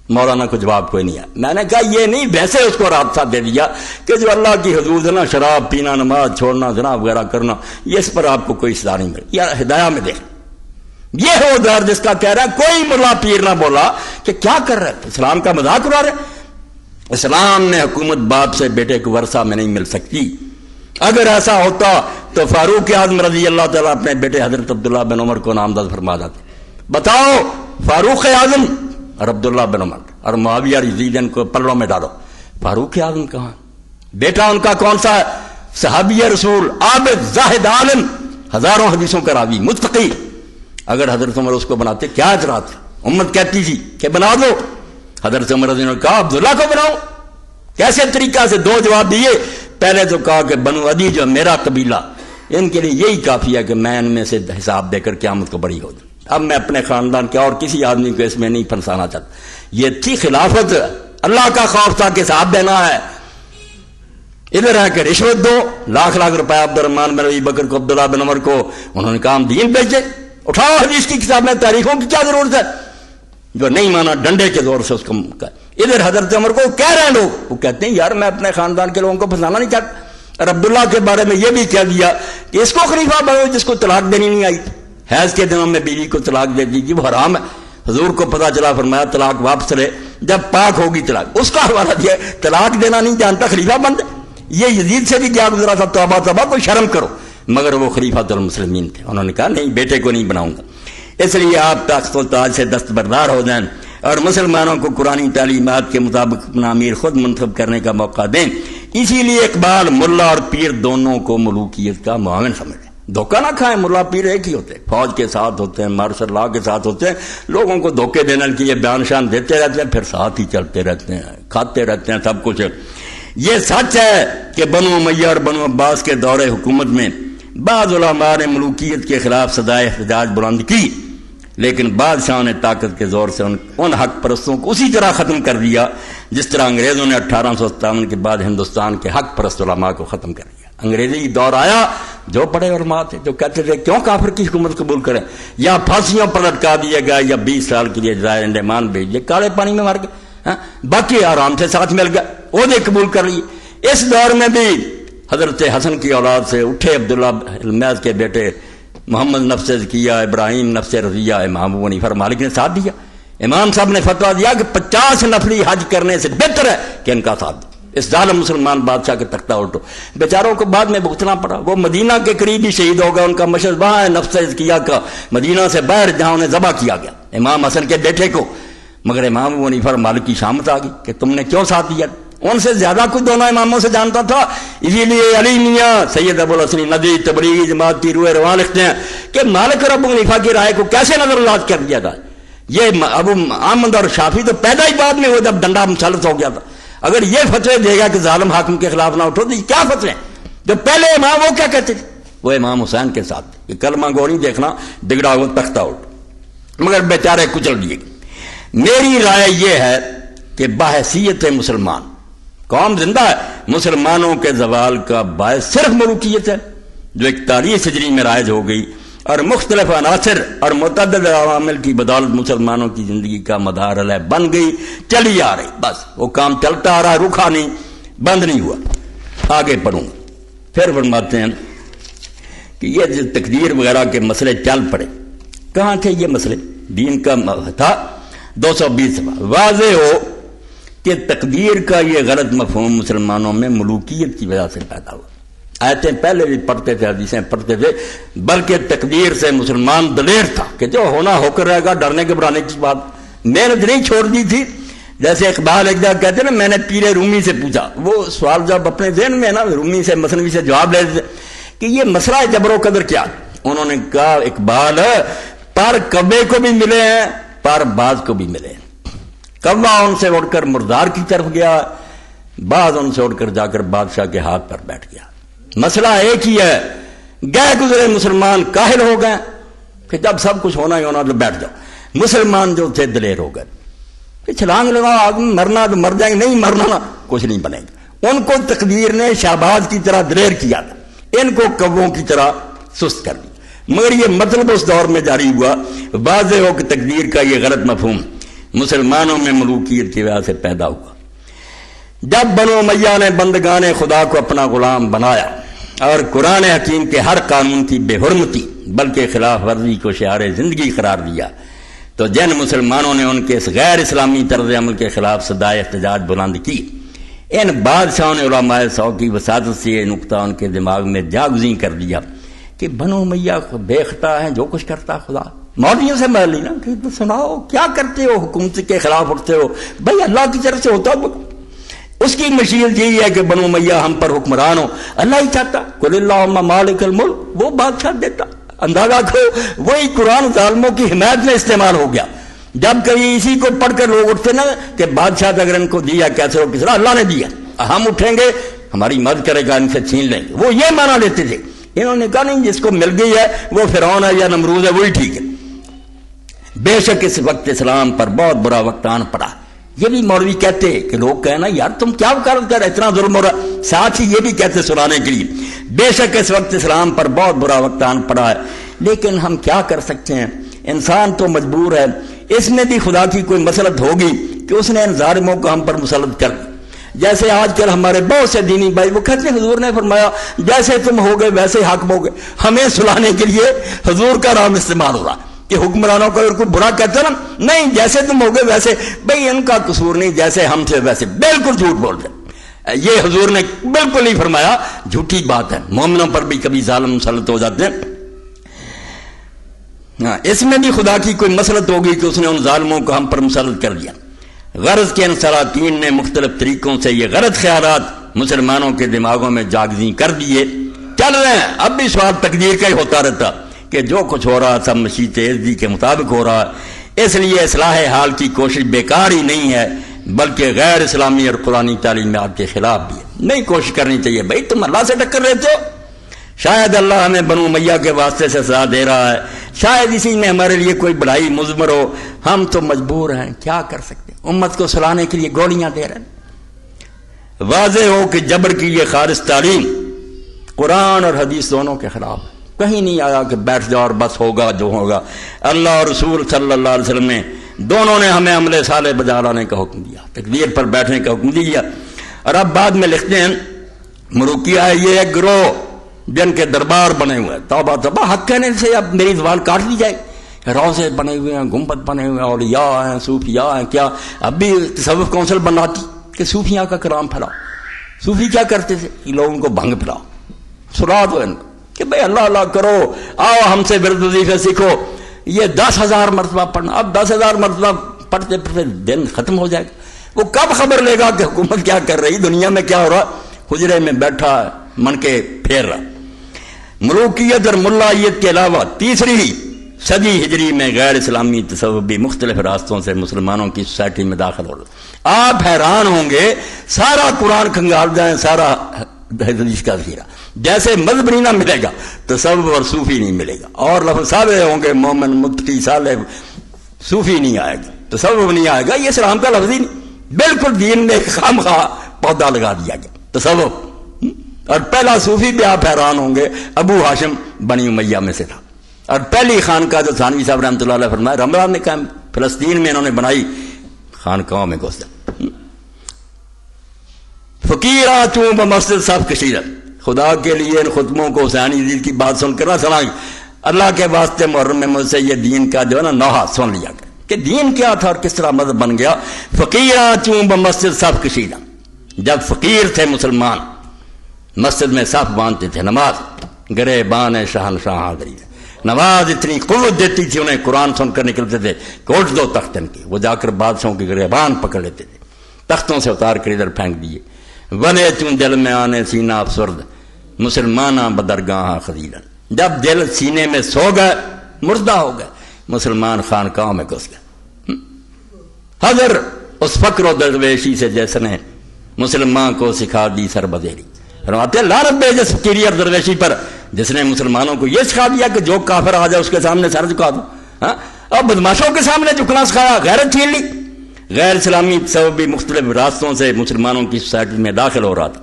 مولانا کو جواب کوئی نہیں آیا. میں نے کہا یہ نہیں، ویسے اس کو رابطہ دے دیا کہ جو اللہ کی حدود ہے نا، شراب پینا، نماز چھوڑنا، زنا وغیرہ کرنا، یہ اس پر آپ کو کوئی سزا نہیں ملے. یا ہدایہ میں دیکھ یہ ہو دار جس کا کہہ رہا ہے کوئی ملا پیر نہ بولا کہ کیا کر رہے اسلام کا مذاق اڑا رہے. اسلام میں حکومت باپ سے بیٹے کو ورثہ میں نہیں مل سکتی. اگر ایسا ہوتا تو فاروق اعظم رضی اللہ تعالیٰ اپنے بیٹے حضرت عبداللہ بن عمر کو نامزد فرما جاتے. بتاؤ فاروق اعظم اور عبداللہ بن عمر اور معاویہ یزید ان کو پلوں میں ڈالو. فاروق اعظم کہاں؟ بیٹا ان کا کون سا ہے؟ صحابی رسول، عابد، زاہد، عالم، ہزاروں حدیثوں کا راوی، متقی. اگر حضرت عمر اس کو بناتے کیا اعتراض تھا؟ امت کہتی تھی کہ بنا دو. حضرت عمر نے کہا عبداللہ کو بناؤ. کیسے طریقہ سے؟ دو جواب دیے. پہلے تو کہا کہ بنو عدی جو میرا قبیلہ، ان کے لیے یہی کافی ہے کہ میں ان میں سے حساب دے کر قیامت کو بری ہو جاؤں. اب میں اپنے خاندان کے اور کسی آدمی کو اس میں نہیں پھنسانا چاہتا. یہ تھی خلافت، اللہ کا خوف تھا کہ حساب دینا ہے. ادھر ہے کہ رشوت دو، لاکھ لاکھ روپے عبد الرحمان بن ابی بکر کو، عبداللہ بن عمر کو. انہوں نے کہا ہم دین بیچے. اٹھاؤ حدیث کی کتاب میں، تاریخوں کی کیا ضرورت ہے؟ جو نہیں مانا ڈنڈے کے زور سے اس کو. ادھر حضرت عمر کو کہہ رہے ہیں لوگ، وہ کہتے ہیں یار میں اپنے خاندان کے لوگوں کو پھنسانا نہیں چاہتا. اور عبداللہ کے بارے میں یہ بھی کہہ دیا کہ اس کو خلیفہ بنو جس کو طلاق دینی نہیں آئی. حیض کے دنوں میں بیوی کو طلاق دے دیجیے، وہ حرام ہے. حضور کو پتہ چلا، فرمایا طلاق واپس لے جب پاک ہوگی طلاق. اس کا حوالہ دیا طلاق دینا نہیں جانتا خلیفہ بن دے. یہ یزید سے بھی کیا گزرا تھا، توبہ توبہ، کوئی شرم کرو. مگر وہ خلیفۃ المسلمین تھے. انہوں نے کہا نہیں بیٹے کو نہیں بناؤں گا. اس لیے آپ تخت و تاج سے دستبردار ہو جائیں اور مسلمانوں کو قرآنی تعلیمات کے مطابق اپنا امیر خود منتخب کرنے کا موقع دیں. اسی لیے اقبال ملا اور پیر دونوں کو ملوکیت کا معاون سمجھیں. دھوکہ نہ کھائیں. ملا پیر ایک ہی ہوتے ہیں، فوج کے ساتھ ہوتے ہیں، مارشل لا کے ساتھ ہوتے ہیں، لوگوں کو دھوکے دینے کے لیے بیان شان دیتے رہتے ہیں، پھر ساتھ ہی چلتے رہتے ہیں، کھاتے رہتے ہیں سب کچھ. یہ سچ ہے کہ بنو امیہ اور بنو عباس کے دور حکومت میں بعض علماء نے ملوکیت کے خلاف صدائے احتجاج بلند کی، لیکن بادشاہوں نے طاقت کے زور سے ان حق پرستوں کو اسی طرح ختم کر دیا جس طرح انگریزوں نے 1857 کے بعد ہندوستان کے حق پرست علماء کو ختم کر دیا. انگریزی دور آیا، جو بڑے علماء تھے جو کہتے تھے کیوں کافر کی حکومت قبول کریں، یا پھانسیوں پر لٹکا دیا گیا یا 20 سال کے لیے جزائر انڈمان بھیج دیے، کالے پانی میں مر گئے. باقی آرام سے ساتھ مل گئے، وہ نے قبول کر لی. اس دور میں بھی حضرت حسن کی اولاد سے اٹھے عبداللہ المیز کے بیٹے محمد نفس زکیہ، ابراہیم نفس رضیہ، امام ابو حنیفہ مالک نے ساتھ دیا. امام صاحب نے فتویٰ دیا کہ 50 نفلی حج کرنے سے بہتر ہے کہ ان کا ساتھ دو. اس ظالم مسلمان بادشاہ کے تختہ الٹو. بیچاروں کو بعد میں بھگتنا پڑا. وہ مدینہ کے قریب ہی شہید ہو گیا. ان کا مشہد وہاں ہے نفس زکیہ کا، مدینہ سے باہر جہاں انہیں ذبح کیا گیا امام حسن کے بیٹے کو. مگر امام ابو حنیفہ مالک کی شامت آ گئی کہ تم نے کیوں ساتھ دیا. ان سے زیادہ کچھ دونوں اماموں سے جانتا تھا. اسی لیے علی میاں سید ابو الحسن ندوی تبلیغی جماعت کی روح رواں لکھتے ہیں کہ مالک اور ابو حنیفہ کی رائے کو کیسے نظر انداز کر دیا جائے. یہ ابو احمد اور شافعی تو پیدا ہی بعد میں وہ جب ڈنڈا مسلط ہو گیا تھا. اگر یہ فتوے دے گا کہ ظالم حاکم کے خلاف نہ اٹھو تو یہ کیا فتوے ہیں؟ جو پہلے امام وہ کیا کہتے تھے؟ وہ امام حسین کے ساتھ کہ کلمہ گو نہیں دیکھنا، بگڑا ہوا تختہ اٹھ. مگر بیچارے کچل دیے. میری رائے یہ ہے کہ بحیثیت مسلمان قوم زندہ ہے. مسلمانوں کے زوال کا باعث صرف ملوکیت ہے جو 41 ہجری میں رائج ہو گئی اور مختلف عناصر اور متعدد عوامل کی بدولت مسلمانوں کی زندگی کا مدار علیہ بن گئی، چلی آ رہی. بس وہ کام چلتا آ رہا ہے، رکا نہیں، بند نہیں ہوا. آگے پڑھوں گا. پھر فرماتے ہیں کہ یہ جو تقدیر وغیرہ کے مسئلے چل پڑے، کہاں تھے یہ مسئلے؟ دین کا تھا 220 صفحہ. واضح ہو کہ تقدیر کا یہ غلط مفہوم مسلمانوں میں ملوکیت کی وجہ سے پیدا ہوا. آیتیں پہلے بھی پڑھتے تھے، حدیثیں پڑھتے تھے، بلکہ تقدیر سے مسلمان دلیر تھا کہ جو ہونا ہو کر رہے گا، ڈرنے گھبرانے کی بات محنت نہیں چھوڑ دی تھی. جیسے اقبال ایک جگہ کہتے ہیں نا، میں نے پیر رومی سے پوچھا، وہ سوال جب اپنے ذہن میں نا رومی سے مثنوی سے جواب لے دیتے کہ یہ مسئلہ جبر و قدر کیا. انہوں نے کہا اقبال پر کبے کو بھی ملے ہیں، پر باز کو بھی ملے ہیں. کوا ان سے اڑ کر مردار کی طرف گیا، باز ان سے اڑ کر جا کر بادشاہ کے ہاتھ پر بیٹھ گیا. مسئلہ ایک ہی ہے. گئے گزرے مسلمان کاہل ہو گئے کہ جب سب کچھ ہونا ہی ہونا تو بیٹھ جاؤ. مسلمان جو تھے دلیر ہو گئے کہ چھلانگ لگاؤ، آدمی مرنا تو مر جائیں گے، نہیں مرنا نا کچھ نہیں بنے گا. ان کو تقدیر نے شہباز کی طرح دلیر کیا تھا، ان کو کووں کی طرح سست کر دیا. مگر یہ مطلب اس دور میں جاری ہوا. واضح ہو کہ تقدیر کا یہ غلط مفہوم مسلمانوں میں ملوکیت کی وجہ سے پیدا ہوا. جب بنو امیہ نے بندگان خدا کو اپنا غلام بنایا اور قرآن حکیم کے ہر قانون کی بے حرمتی بلکہ خلاف ورزی کو شعار زندگی قرار دیا، تو جن مسلمانوں نے ان کے اس غیر اسلامی طرز عمل کے خلاف صدائے احتجاج بلند کی، ان بادشاہوں نے علماء سو کی وساطت سے یہ نقطہ ان کے دماغ میں جاگزیں کر دیا کہ بنو امیہ بے خطا ہیں، جو کچھ کرتا خدا. مولویوں سے مل لی نا کہ تو سناؤ کیا کرتے ہو، حکومت کے خلاف اٹھتے ہو. بھائی اللہ کی طرف سے ہوتا ہو، اس کی مشیت یہی ہے کہ بنو امیہ ہم پر حکمران ہو. اللہ ہی چاہتا قل اللہم مالک الملک، وہ بادشاہ دیتا. اندازہ کرو وہی قرآن ظالموں کی حمایت میں استعمال ہو گیا. جب کبھی اسی کو پڑھ کر لوگ اٹھتے نا کہ بادشاہ اگر ان کو دیا کیسے ہو کس طرح، اللہ نے دیا، ہم اٹھیں گے ہماری مدد کرے گا، ان سے چھین لیں گے. وہ یہ مانا لیتے تھے. انہوں نے کہا نہیں، جس کو مل گئی ہے وہ فرعون ہے یا نمرود ہے، وہی ٹھیک ہے. بے شک اس وقت اسلام پر بہت برا وقت آن پڑا. یہ بھی مولوی کہتے کہ لوگ کہنا یار تم کیا وکالت کر، اتنا ظلم ہو رہا. ساتھ ہی یہ بھی کہتے سنانے کے لیے، بے شک اس وقت اسلام پر بہت برا وقت آن پڑا ہے، لیکن ہم کیا کر سکتے ہیں، انسان تو مجبور ہے. اس میں بھی خدا کی کوئی مسلط ہوگی کہ اس نے ان ظالموں کو ہم پر مسلط کر. جیسے آج کل ہمارے بہت سے دینی بھائی وہ کہتے ہیں حضور نے فرمایا جیسے تم ہو گئے ویسے حاکم ہو گئے. ہمیں سلانے کے لیے حضور کا نام استعمال ہو رہا کہ حکمرانوں کو کوئی برا کہتے نا، نہیں جیسے تم ہو گئے ویسے. بھئی ان کا قصور نہیں، جیسے ہم تھے ویسے. بالکل جھوٹ بول رہے. یہ حضور نے بالکل نہیں فرمایا، جھوٹی بات ہے. مومنوں پر بھی کبھی ظالم مسلط ہو جاتے ہیں. اس میں بھی خدا کی کوئی مسلط ہوگی کہ اس نے ان ظالموں کو ہم پر مسلط کر دیا. غرض کے ان سلاطین نے مختلف طریقوں سے یہ غلط خیالات مسلمانوں کے دماغوں میں جاگزیں کر دیے. چل رہے ہیں. اب بھی سوال تقدیر کا ہی ہوتا رہتا کہ جو کچھ ہو رہا سب مشیت عزی کے مطابق ہو رہا ہے. اس لیے اصلاح حال کی کوشش بیکار ہی نہیں ہے، بلکہ غیر اسلامی اور قرآنی تعلیمات کے خلاف بھی ہے. نہیں کوشش کرنی چاہیے. بھائی تم اللہ سے ٹکر لیتے ہو. شاید اللہ ہمیں بنو امیہ کے واسطے سے سزا دے رہا ہے، شاید اسی میں ہمارے لیے کوئی بڑائی مضمر ہو. ہم تو مجبور ہیں، کیا کر سکتے. امت کو سلانے کے لیے گولیاں دے رہے ہیں. واضح ہو کہ جبر کی یہ خالص تعلیم قرآن اور حدیث دونوں کے خلاف ہے. کہیں نہیں آیا کہ بیٹھ جاؤ اور بس ہوگا جو ہوگا. اللہ اور رسول صلی اللہ علیہ وسلم نے دونوں نے ہمیں عمل صالح بجا لانے کا حکم دیا، تقدیر پر بیٹھنے کا حکم دیا. اور اب بعد میں لکھتے ہیں مروکیہ ہے یہ ایک گروہ جن کے دربار بنے ہوئے ہیں. توبہ توبہ، حق کہنے سے اب میری زبان کاٹ دی جائے. روضے بنے ہوئے ہیں، گنبد بنے ہوئے ہیں، اولیاء ہیں، صوفیاء ہیں. کیا اب بھی تصوف کونسل بناتی کہ صوفیاء کا کلام پھیلاؤ؟ صوفی کیا کرتے تھے کہ لوگوں کو بھنگ پھیلاؤ، سلا دو ان کو کہ بھائی اللہ اللہ کرو، آؤ ہم سے ورد وظیفے سیکھو. یہ 10,000 مرتبہ پڑھنا، اب 10,000 مرتبہ پڑھتے پڑھتے دن ختم ہو جائے گا. وہ کب خبر لے گا کہ حکومت کیا کر رہی، دنیا میں کیا ہو رہا؟ حجرے میں بیٹھا من کے پھیر رہا. ملوکیت اور ملائیت کے علاوہ تیسری صدی ہجری میں غیر اسلامی تصوف بھی مختلف راستوں سے مسلمانوں کی سوسائٹی میں داخل ہو رہا. آپ حیران ہوں گے، سارا قرآن کھنگال جائیں، سارا حدیث کا ذخیرہ، جیسے مذہب نہیں نہ ملے گا تصوف اور صوفی نہیں ملے گا. اور لفظ صالح ہوں گے، مومن متقی صالح، صوفی نہیں آئے گا، تصوف نہیں آئے گا. یہ اسلام کا لفظ ہی نہیں، بالکل دین نے خام خواہ پودا لگا دیا گیا تصوف. اور پہلا صوفی بھی آپ حیران ہوں گے ابو ہاشم بنی امیہ میں سے تھا. اور پہلی خانقاہ جو تھانوی صاحب رحمۃ اللہ علیہ فرمایا رمضان نے قائم فلسطین میں انہوں نے بنائی، خانقاہوں میں گھسا. فقیراں چوں بمسجد صف کشیدہ، خدا کے لیے ان خطبوں کو حسینی دین کی بات سن کر نہ سنائیں، اللہ کے واسطے محرم میں مجھ سے یہ دین کا جو ہے نا نوحہ سن لیا گیا کہ دین کیا تھا اور کس طرح مذہب بن گیا. فقیراں چوں بمسجد صف کشیدہ، جب فقیر تھے مسلمان مسجد میں صف باندھتے تھے، نماز گرے بان شہنشاہ حاضری، نماز اتنی قوت دیتی تھی انہیں، قرآن سن کر نکلتے تھے کہ اٹھ دو تخت ان کے. وہ جا کر بادشاہوں کے گریبان پکڑ لیتے تھے، تختوں سے اتار کر ادھر پھینک دیے. ونے چوں دل میں آنے سینہ افسرد مسلمانہ بدرگاہ خزیلن، جب دل سینے میں سو گئے مردہ ہو گئے، مسلمان خانقاہوں میں گھس گئے. حضر اس فقر و درویشی سے جس نے مسلمان کو سکھا دی سر بدیری. فرماتے لعنت بھیجے اس فقیری اور درویشی پر جس نے مسلمانوں کو یہ سکھا دیا کہ جو کافر آ جائے اس کے سامنے سر جھکا دو. اور بدماشوں کے سامنے جھکنا سکھایا، غیرت چھین لی. غیر اسلامی تصوف بھی مختلف راستوں سے مسلمانوں کی سوسائٹی میں داخل ہو رہا تھا.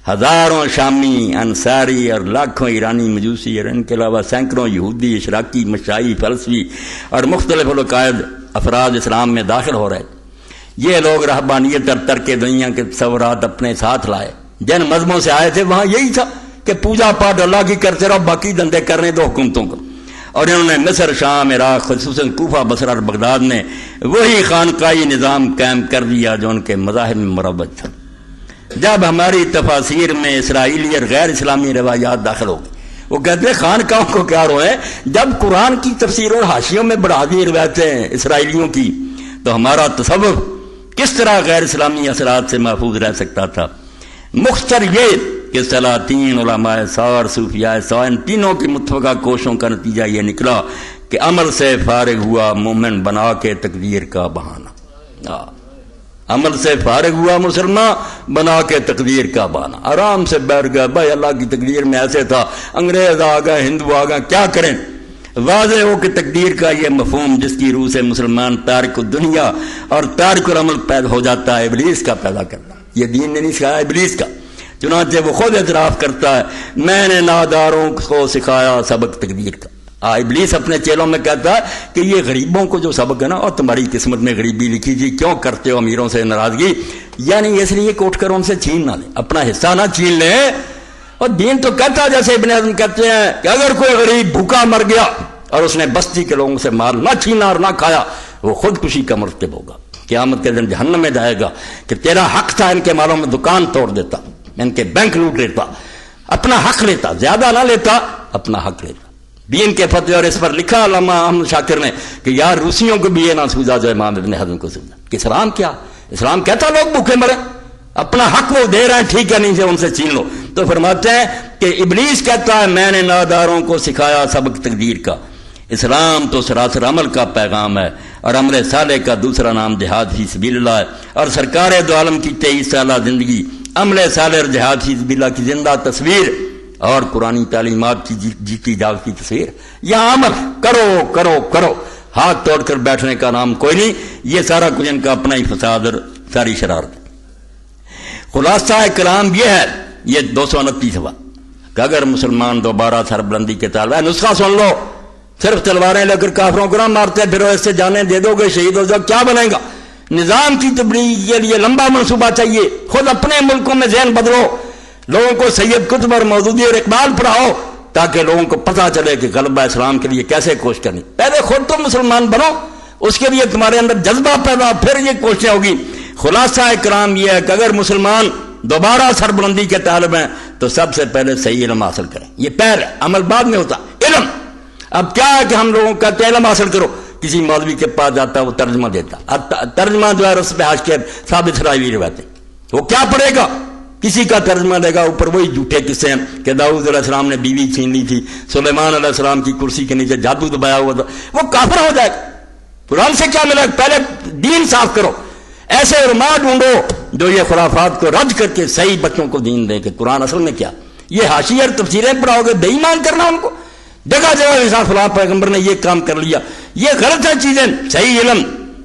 ہزاروں شامی، انصاری اور لاکھوں ایرانی مجوسی اور ان کے علاوہ سینکڑوں یہودی، اشراقی، مشائی، فلسفی اور مختلف العقائد افراد اسلام میں داخل ہو رہے. یہ لوگ رہبانیت اور ترک دنیا کے تصورات اپنے ساتھ لائے. جن مذہبوں سے آئے تھے وہاں یہی تھا کہ پوجا پاٹ اللہ کی کرتے رہو، باقی دندے کرنے دو حکومتوں کو. اور انہوں نے مصر، شام، عراق، خصوصاً کوفہ، بصرہ اور بغداد میں وہی خانقاہی نظام قائم کر دیا جو ان کے مذاہب میں مروج تھا. جب ہماری تفاسیر میں اسرائیلی اور غیر اسلامی روایات داخل ہو گئی، وہ کہتے ہیں خانقاہوں کو کیا روئے، جب قرآن کی تفسیر اور حاشیوں میں بڑھا دی روایتیں اسرائیلیوں کی، تو ہمارا تصوف کس طرح غیر اسلامی اثرات سے محفوظ رہ سکتا تھا. مختصر یہ کہ سلاطین، علماء سار، صوفیاء سار، ان تینوں کی متفقہ کوششوں کا نتیجہ یہ نکلا کہ عمل سے فارغ ہوا مومن بنا کے تقدیر کا بہانہ. عمل سے فارغ ہوا مسلمان بنا کے تقدیر کا بہانہ. آرام سے بیٹھ گیا، بھائی اللہ کی تقدیر میں ایسے تھا، انگریز آ گئے، ہندو آ گئے، کیا کریں. واضح ہو کہ تقدیر کا یہ مفہوم جس کی روح سے مسلمان تارک الدنیا اور تارک العمل پیدا ہو جاتا ہے، ابلیس کا پیدا کرنا. یہ دین نے نہیں سکھایا، ابلیس کا. چنانچہ وہ خود اعتراف کرتا ہے، میں نے ناداروں کو سکھایا سبق تقدیر کا. ابلیس اپنے چیلوں میں کہتا ہے کہ یہ غریبوں کو جو سبق ہے نا، اور تمہاری قسمت میں غریبی لکھی تھی، کیوں کرتے ہو امیروں سے ناراضگی، یعنی اس لیے کہ اٹھ کر ان سے چھین نہ لیں، اپنا حصہ نہ چھین لیں. اور دین تو کہتا ہے، جیسے ابن حزم کہتے ہیں کہ اگر کوئی غریب بھوکا مر گیا اور اس نے بستی کے لوگوں سے مال نہ چھینا اور نہ کھایا، وہ خودکشی کا مرتکب ہوگا. قیامت کے دن جہنم میں جائے گا کہ تیرا حق تھا، ان کے مالوں میں دکان توڑ دیتا، ان کے بینک لوٹ لیتا، اپنا حق لیتا، زیادہ نہ لیتا، اپنا حق لیتا. دین کے فتوے اور اس پر لکھا علامہ احمد شاکر نے کہ یار روسیوں کو بھی یہ نہ سوجا جو امام ابن حزم کو سوجا کہ اسلام کیا، اسلام کہتا لوگ بھوکے مرے، اپنا حق وہ دے رہے ہیں، ٹھیک ہے، نہیں سے ان سے چھین لو. تو فرماتے ہیں کہ ابلیس کہتا ہے میں نے ناداروں کو سکھایا سبق تقدیر کا. اسلام تو سراسر عمل کا پیغام ہے، اور عمل صالح کا دوسرا نام جہاد فی سبیل اللہ ہے. اور سرکار دو عالم کی 23 سالہ زندگی عمل صالح اور جہاد فی سبیل اللہ کی زندہ تصویر اور قرآنی تعلیمات کی جیتی جاگتی تصویر. یہاں عمل کرو کرو کرو، ہاتھ توڑ کر بیٹھنے کا نام کوئی نہیں. یہ سارا کچھ ان کا اپنا ہی فساد اور ساری شرارت. خلاصہ کلام یہ ہے، یہ 229 ہوا کہ اگر مسلمان دوبارہ سربلندی کے طالب ہے، نسخہ سن لو، صرف تلواریں لے کر کافروں کو نہ مارتے پھرو، اس سے جانیں دے دو گے، شہید ہو جاؤ، کیا بنے گا. نظام کی تبلیغ کے لیے لمبا منصوبہ چاہیے. خود اپنے ملکوں میں ذہن بدلو لوگوں کو سید قطب اور مودودی اور اقبال پڑھاؤ تاکہ لوگوں کو پتہ چلے کہ غلبہ اسلام کے لیے کیسے کوشش کرنی. پہلے خود تو مسلمان بنو, اس کے لیے تمہارے اندر جذبہ پیدا, پھر یہ کوششیں ہوگی. خلاصہ کرام یہ ہے کہ اگر مسلمان دوبارہ سربلندی کے طالب ہیں تو سب سے پہلے صحیح علم حاصل کریں. یہ پہل ہے, عمل بعد میں ہوتا. علم اب کیا ہے کہ ہم لوگوں کا علم حاصل کرو, کسی مولوی کے پاس جاتا ہے وہ ترجمہ دیتا, اب ترجمہ جو ہے رس پہ حاج کے ثابت سرائی روایتیں, وہ کیا پڑھے گا, کسی کا ترجمہ دے گا, اوپر وہی جھوٹے قصے ہیں کہ داؤد علیہ السلام نے بیوی چھین لی تھی, سلیمان علیہ السلام کی کرسی کے نیچے جادو دبایا ہوا تھا, وہ کافر ہو جائے گا. قرآن سے کیا ملا, پہلے دین صاف کرو. ایسے علماء ڈھونڈو جو یہ خرافات کو رد کر کے صحیح بچوں کو دین دے کہ قرآن اصل میں کیا. یہ حاشیے اور تفسیریں پڑھاؤ گے, بے ایمان کرنا ان کو, جگہ جگہ انسان فلاں پیغمبر نے یہ کام کر لیا, یہ غلط ہے چیزیں. صحیح علم,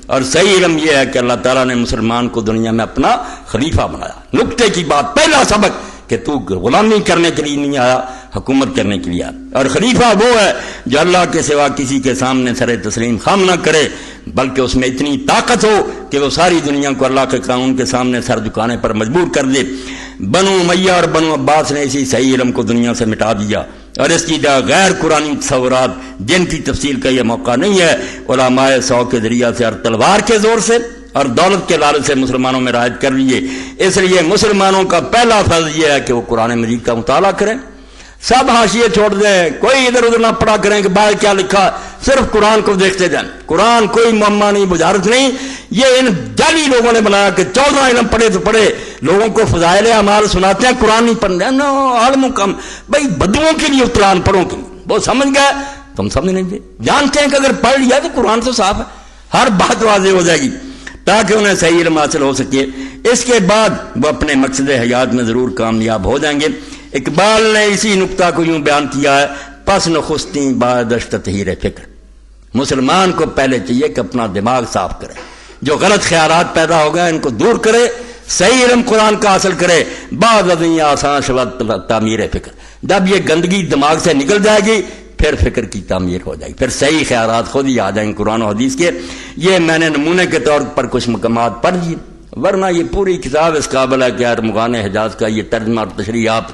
اور صحیح علم یہ ہے کہ اللہ تعالیٰ نے مسلمان کو دنیا میں اپنا خلیفہ بنایا. نقطے کی بات, پہلا سبق کہ تو غلامی کرنے کے لیے نہیں آیا, حکومت کرنے کے لیے آیا. اور خلیفہ وہ ہے جو اللہ کے سوا کسی کے سامنے سر تسلیم خم نہ کرے, بلکہ اس میں اتنی طاقت ہو کہ وہ ساری دنیا کو اللہ کے قانون کے سامنے سر جھکانے پر مجبور کر دے. بنو امیہ اور بنو عباس نے اسی صحیح علم کو دنیا سے مٹا دیا, اور اس کی جگہ غیر قرآنی تصورات جن کی تفصیل کا یہ موقع نہیں ہے, علماء سو کے ذریعہ سے اور تلوار کے زور سے اور دولت کے لالچ سے مسلمانوں میں رائج کر لیے. اس لیے مسلمانوں کا پہلا فرض یہ ہے کہ وہ قرآن مجید کا مطالعہ کریں, سب حاشیے چھوڑ دیں, کوئی ادھر ادھر نہ پڑھا کریں کہ باہر کیا لکھا, صرف قرآن کو دیکھتے جائیں. قرآن کوئی معمہ نہیں, بجارت نہیں, یہ ان جعلی لوگوں نے بنایا کہ 14 علم پڑھے تو پڑھے, لوگوں کو فضائل اعمال سناتے ہیں, قرآن نہیں پڑھنے. نو عالموں کا بھائی بدوؤں کے لیے قرآن پڑھو کے لیے, وہ سمجھ گئے, تم سمجھ نہیں دے, جانتے ہیں کہ اگر پڑھ لیا تو قرآن تو صاف ہے, ہر بات واضح ہو جائے گی تاکہ انہیں صحیح علم حاصل ہو سکے. اس کے بعد وہ اپنے مقصد حیات میں ضرور کامیاب ہو جائیں گے. اقبال نے اسی نقطہ کو یوں بیان کیا ہے, پس نخستیں بادشت تطہیر فکر. مسلمان کو پہلے چاہیے کہ اپنا دماغ صاف کرے, جو غلط خیالات پیدا ہو گئے ان کو دور کرے, صحیح علم قرآن کا حاصل کرے. بعد ازیں آسان شود تعمیر فکر, جب یہ گندگی دماغ سے نکل جائے گی پھر فکر کی تعمیر ہو جائے گی, پھر صحیح خیالات خود ہی آ جائیں قرآن و حدیث کے. یہ میں نے نمونے کے طور پر کچھ مقامات پڑھ دیے, ورنہ یہ پوری کتاب اس قابل ہے کہ ارمغان حجاز کا یہ ترجمہ اور تشریح آپ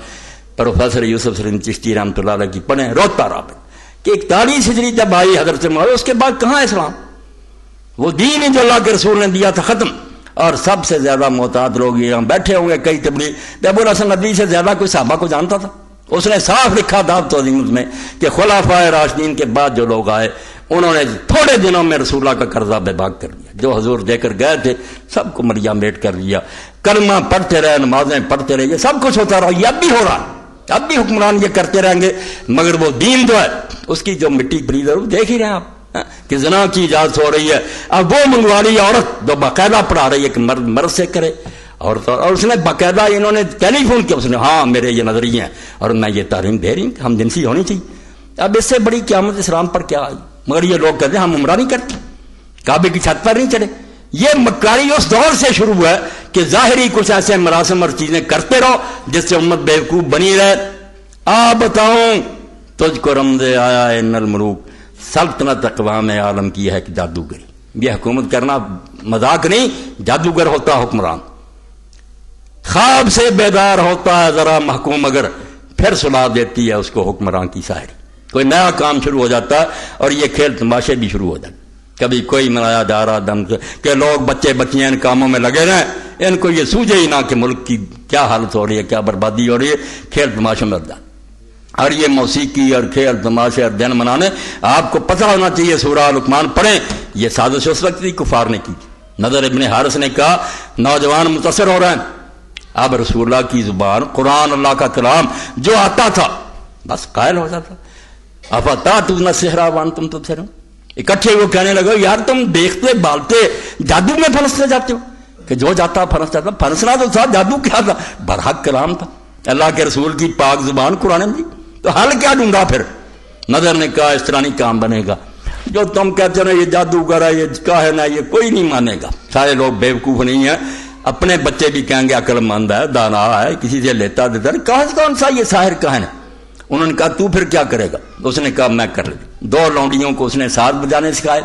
پروفیسر یوسف سلیم چشتی رحمۃ اللہ علیہ کی پڑھیں, روتا رابط کہ 41 ہجری جب آئی حضرت محمد, اس کے بعد کہاں اسلام, وہ دین ہی جو اللہ کے رسول نے دیا تھا ختم. اور سب سے زیادہ محتاط لوگ یہاں بیٹھے ہوں گے کئی تبلیغ, ابو الحسن ندوی سے زیادہ کوئی صحابہ کو جانتا تھا. اس نے صاف لکھا دعوت عظیم میں کہ خلفائے راشدین کے بعد جو لوگ آئے انہوں نے تھوڑے دنوں میں رسول اللہ کا قرضہ بے باک کر دیا, جو حضور دے کر گئے تھے سب کو مریم میٹ کر دیا. کلمہ پڑھتے رہے, نمازیں پڑھتے رہے, یہ سب کچھ ہوتا رہا, یہ اب بھی ہو رہا, اب بھی حکمران یہ کرتے رہیں گے. مگر وہ دین جو ہے اس کی جو مٹی پلی ضرور دیکھ ہی رہے ہیں آپ کہ زنا کی اجازت ہو رہی ہے. اب وہ منگوا رہی عورت جو باقاعدہ پڑھا رہی ہے کہ مرد سے کرے, اور اس نے باقاعدہ انہوں نے ٹیلی فون کیا, اس نے ہاں میرے یہ نظریے ہیں اور میں یہ تعلیم دے رہی ہوں کہ ہم جنسی ہونی چاہیے. اب اس سے بڑی قیامت اسلام پر کیا آئی, مگر یہ لوگ کہتے ہیں ہم عمرہ نہیں کرتے, کعبے کی چھت پر نہیں چڑھے. یہ مکاری اس دور سے شروع ہوا ہے کہ ظاہری کچھ ایسے مراسم اور چیزیں کرتے رہو جس سے امت بیوقوف بنی رہے. آ بتاؤں تجھ کو رمز آیا ان الملوک, سلطنت اقوام عالم کی ہے کہ جادوگری. یہ حکومت کرنا مذاق نہیں, جادوگر ہوتا حکمران, خواب سے بیدار ہوتا ہے ذرا محکوم اگر, پھر صلاح دیتی ہے اس کو حکمران کی ساحری. کوئی نیا کام شروع ہو جاتا ہے اور یہ کھیل تماشے بھی شروع ہو جاتے. کبھی کوئی منایا جا رہا دم کہ لوگ بچے بچیاں ان کاموں میں لگے رہیں, ان کو یہ سوجے ہی نہ کہ ملک کی کیا حالت ہو رہی ہے, کیا بربادی ہو رہی ہے, کھیل تماشے میں جاتا. اور یہ موسیقی اور کھیل تماشے اور دن منانے, آپ کو پتہ ہونا چاہیے سورہ لقمان پڑھیں, یہ سازش اس وقت بھی کفار نے کی. نضر ابن حارث نے کہا نوجوان متاثر ہو رہے ہیں, اب رسول اللہ کی زبان قرآن اللہ کا کلام جو آتا تھا بس قائل ہو جاتا. افتاتون السحر وانتم تبصرون, اکٹھے وہ کہنے لگے یار تم دیکھتے بالتے جادو میں پھنستے جاتے ہو, کہ جو جاتا پھنس جاتا. پھنسنا تو تھا, جادو کیا تھا, برحق کلام تھا اللہ کے رسول کی پاک زبان قرآن دی, تو حل کیا ڈھونڈا پھر. نظر نے کہا اس طرح نہیں کام بنے گا, جو تم کہتے ہو یہ جادوگر ہے, یہ کاہن ہے, یہ کوئی نہیں مانے گا. سارے لوگ بیوقوف نہیں ہیں, اپنے بچے بھی کہیں گے عقل مند ہے, دانا ہے, کسی سے لیتا دیتا نہیں. کون سا یہ ساحر کاہن ہے. انہوں نے کہا تو پھر کیا کرے گا. اس نے کہا میں کر لوں. 2 لونڈیوں کو اس نے ساز بجانے سکھائے,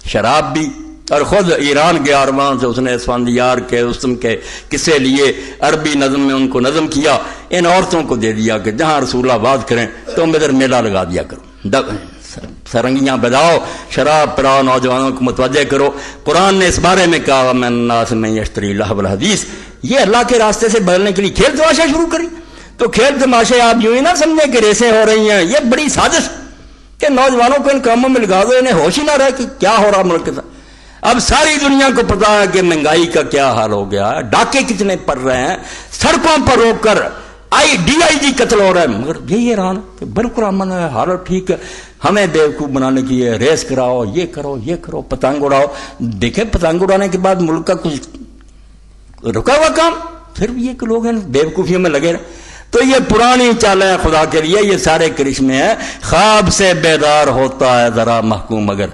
شراب بھی, اور خود ایران گیا اور وہاں سے اس نے اسفندیار کے رستم کے قصے لیے, عربی نظم میں ان کو نظم کیا. ان عورتوں کو دے دیا کہ جہاں رسول اللہ بات کریں تم ادھر میلہ لگا دیا کرو، سرنگیاں بجاؤ، شراب پڑاؤ، نوجوانوں کو متوجہ کرو۔ قرآن نے اس بارے میں کہا من الناس من یشتری لہو الحدیث، یہ اللہ کے راستے سے بدلنے کے لیے کھیل تماشا شروع کری۔ تو کھیل تماشے آپ یوں ہی نہ سمجھیں کہ ریسیں ہو رہی ہیں، یہ بڑی سازش کہ نوجوانوں کو ان کاموں میں لگا دو، انہیں ہوش ہی نہ رہے کہ کیا ہو رہا ملک کے ساتھ۔ اب ساری دنیا کو پتا ہے کہ مہنگائی کا کیا حال ہو گیا ہے، ڈاکے کتنے پڑ رہے ہیں، سڑکوں پر روک کر DIG قتل ہو رہا ہے، مگر یہی حیران کہ بالکل امن ہے، حالت ٹھیک ہے، ہمیں بیوقوف بنانے کی ہے، ریس کراؤ، یہ کرو یہ کرو، پتنگ اڑاؤ۔ دیکھیں پتنگ اڑانے کے بعد ملک کا کچھ رکا ہوا کام، پھر بھی یہ کہ لوگ ہیں بیوقوفیوں میں لگے رہے۔ تو یہ پرانی چالیں خدا کے لیے، یہ سارے کرشمے ہیں۔ خواب سے بیدار ہوتا ہے ذرا محکوم مگر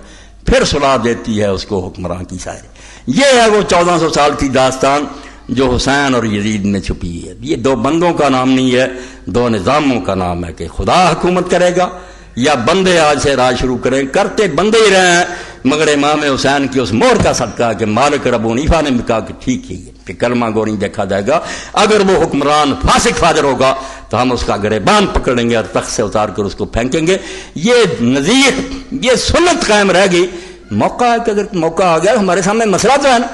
پھر سلا دیتی ہے اس کو حکمران کی شاعری۔ یہ ہے وہ 1400 سال کی داستان جو حسین اور یزید میں چھپی ہے۔ یہ دو بندوں کا نام نہیں ہے، دو نظاموں کا نام ہے کہ خدا حکومت کرے گا یا بندے آج سے راج شروع کریں، کرتے بندے ہی رہے ہیں۔ مگر امام حسین کی اس مور کا صدقہ کہ مالک ابو حنیفہ نے کہا کہ ٹھیک ہے کہ کلمہ گو نہیں دیکھا جائے گا، اگر وہ حکمران فاسق فاجر ہوگا تو ہم اس کا گریبان پکڑ لیں گے اور تخت سے اتار کر اس کو پھینکیں گے۔ یہ نظیر، یہ سنت قائم رہ گئی۔ موقع ہے کہ اگر موقع آ گیا، ہمارے سامنے مسئلہ تو ہے نا،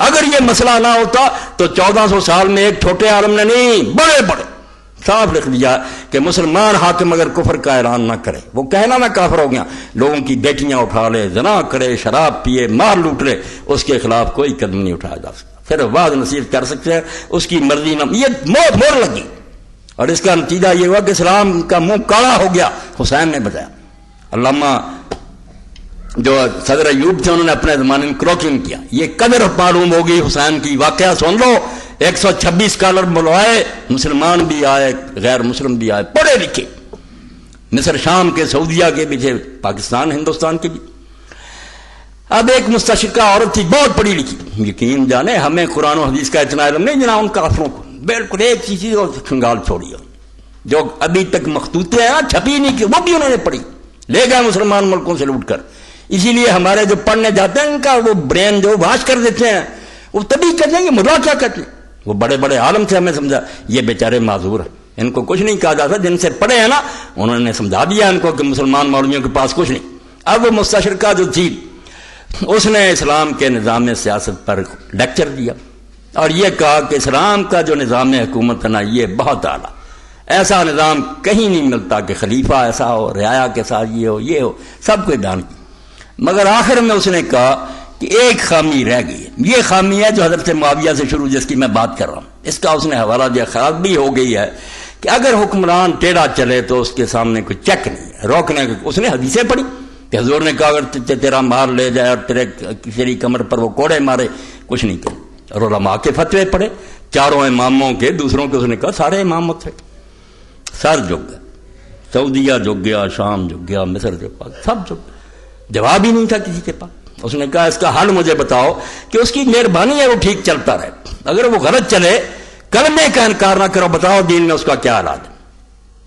اگر یہ مسئلہ نہ ہوتا تو 1400 سال میں ایک چھوٹے عالم نے نہیں، بڑے بڑے صاف لکھ دیا کہ مسلمان حاکم اگر کفر کا اعلان نہ کرے، وہ کہنا میں کافر ہو گیا، لوگوں کی بیٹیاں اٹھا لے، زنا کرے، شراب پیے، مار لوٹ لے، اس کے خلاف کوئی قدم نہیں اٹھایا جا سکتا، صرف واضح نصیحت کر سکتے ہیں، اس کی مرضی نہ۔ یہ مور لگی اور اس کا نتیجہ یہ ہوا کہ اسلام کا منہ کالا ہو گیا۔ حسین نے بتایا، علامہ جو صدر ایوب تھے انہوں نے اپنے زمانے میں کروکنگ کیا، یہ قدر معلوم ہوگی حسین کی۔ واقعہ سن لو، 126 اسکالر بلوائے، مسلمان بھی آئے، غیر مسلم بھی آئے، پڑھے لکھے، مصر شام کے، سعودیہ کے بھی تھے، پاکستان ہندوستان کے بھی۔ اب ایک مستشرقہ عورت تھی بہت پڑھی لکھی، یقین جانے ہمیں قرآن و حدیث کا اتنا علم نہیں جنا ان کافروں کو، بالکل ایک چیز اور کھنگال چھوڑی، جو ابھی تک مخطوطے ہیں چھپی نہیں کی، وہ بھی انہوں نے پڑھی، لے گئے مسلمان ملکوں سے لوٹ کر۔ اسی لیے ہمارے جو پڑھنے جاتے ہیں ان کا وہ برین جو واش کر دیتے ہیں، وہ تبھی کہتے ہیں کہ ملا کیا کہتے ہیں، وہ بڑے بڑے عالم تھے، ہمیں سمجھا یہ بیچارے معذور ہیں، ان کو کچھ نہیں کہا جاتا، جن سے پڑھے ہیں نا انہوں نے سمجھا دیا ان کو کہ مسلمان مولویوں کے پاس کچھ نہیں۔ اب وہ مستشرقہ جو تھی اس نے اسلام کے نظام سیاست پر لیکچر دیا اور یہ کہا کہ اسلام کا جو نظام حکومت ہے نا یہ بہت اعلیٰ، ایسا نظام کہیں نہیں ملتا کہ خلیفہ ایسا ہو، رعایا کے ساتھ یہ ہو یہ ہو، سب کو بیان کیا۔ مگر آخر میں اس نے کہا کہ ایک خامی رہ گئی ہے، یہ خامی ہے جو حضرت معاویہ سے شروع جس کی میں بات کر رہا ہوں، اس کا اس نے حوالہ دیا، خراب بھی ہو گئی ہے کہ اگر حکمران ٹیڑھا چلے تو اس کے سامنے کوئی چیک نہیں ہے روکنے کا۔ اس نے حدیثیں پڑھی کہ حضور نے کہا اگر تیرا مار لے جائے اور تیری کمر پر وہ کوڑے مارے کچھ نہیں کرے، اور علماء کے فتوے پڑھے چاروں اماموں کے، دوسروں کے، اس نے کہا سارے امامت تھے، سر جھک گیا، سعودیہ جھک گیا، شام جھک گیا، مصر جھک گیا، سب جھک گیا، جواب ہی نہیں تھا کسی کے پاس۔ اس نے کہا اس کا حل مجھے بتاؤ کہ اس کی مہربانی ہے وہ ٹھیک چلتا رہے، اگر وہ غلط چلے کلمے کا انکار نہ کرو، بتاؤ دین میں اس کا کیا حالات ہے،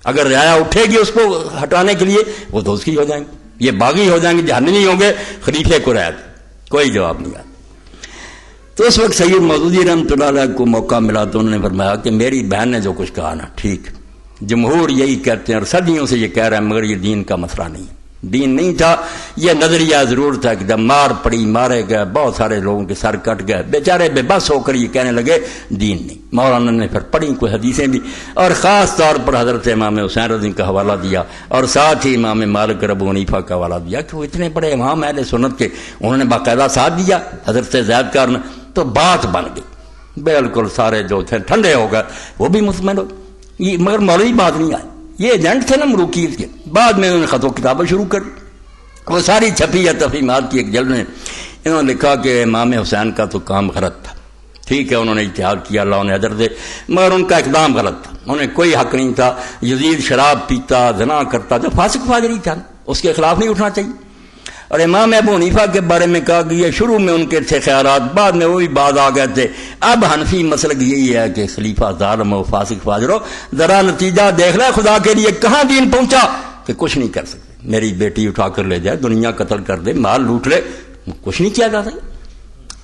اگر رعایا اٹھے گی اس کو ہٹانے کے لیے وہ دوزخی ہو جائیں گے، یہ باغی ہو جائیں گے، جہنمی ہوں گے، خلیفے کو رعایت کوئی جواب نہیں آتا۔ تو اس وقت سید مودودی رحمۃ اللہ علیہ کو موقع ملا تو انہوں نے فرمایا کہ میری بہن نے جو کچھ کہا نا ٹھیک، جمہور یہی کہتے ہیں اور صدیوں سے یہ کہہ رہے ہیں، مگر یہ دین کا مسئلہ نہیں ہے، دین نہیں تھا، یہ نظریہ ضرور تھا کہ جب مار پڑی، مارے گئے، بہت سارے لوگوں کے سر کٹ گئے، بیچارے بے بس ہو کر یہ کہنے لگے دین نہیں۔ مولانا نے پھر پڑھی کوئی حدیثیں بھی اور خاص طور پر حضرت امام حسین رضی کا حوالہ دیا اور ساتھ ہی امام مالک ابو حنیفہ کا حوالہ دیا کہ وہ اتنے بڑے امام اہل سنت کے، انہوں نے باقاعدہ ساتھ دیا حضرت زید کا، تو بات بن گئی، بالکل سارے جو تھے ٹھنڈے ہو گئے، وہ بھی مطمئن ہو گئے، مگر مولوی بات نہیں آئی، یہ ایجنٹ تھے نا مروکیز کے۔ بعد میں انہوں نے خط و کتابیں شروع کر، وہ ساری چھپی ہے تفہیمات کی ایک جلد میں، انہوں نے لکھا کہ امام حسین کا تو کام غلط تھا، ٹھیک ہے انہوں نے اجتہاد کیا، اللہ انہیں اجر دے، مگر ان کا اقدام غلط تھا، انہیں کوئی حق نہیں تھا، یزید شراب پیتا، زنا کرتا، جو فاسق فاجری تھا اس کے خلاف نہیں اٹھنا چاہیے۔ اور امام ابو حنیفہ کے بارے میں کہا کہ یہ شروع میں ان کے تھے خیالات، بعد میں وہی بعد آ گئے تھے، اب حنفی مسلک یہی ہے کہ خلیفہ ظالم ہو، فاسق فاجر ہو، ذرا نتیجہ دیکھ لیں خدا کے لیے کہاں دین پہنچا کہ کچھ نہیں کر سکتے، میری بیٹی اٹھا کر لے جائے، دنیا قتل کر دے، مال لوٹ لے، کچھ نہیں کیا جا سکتا۔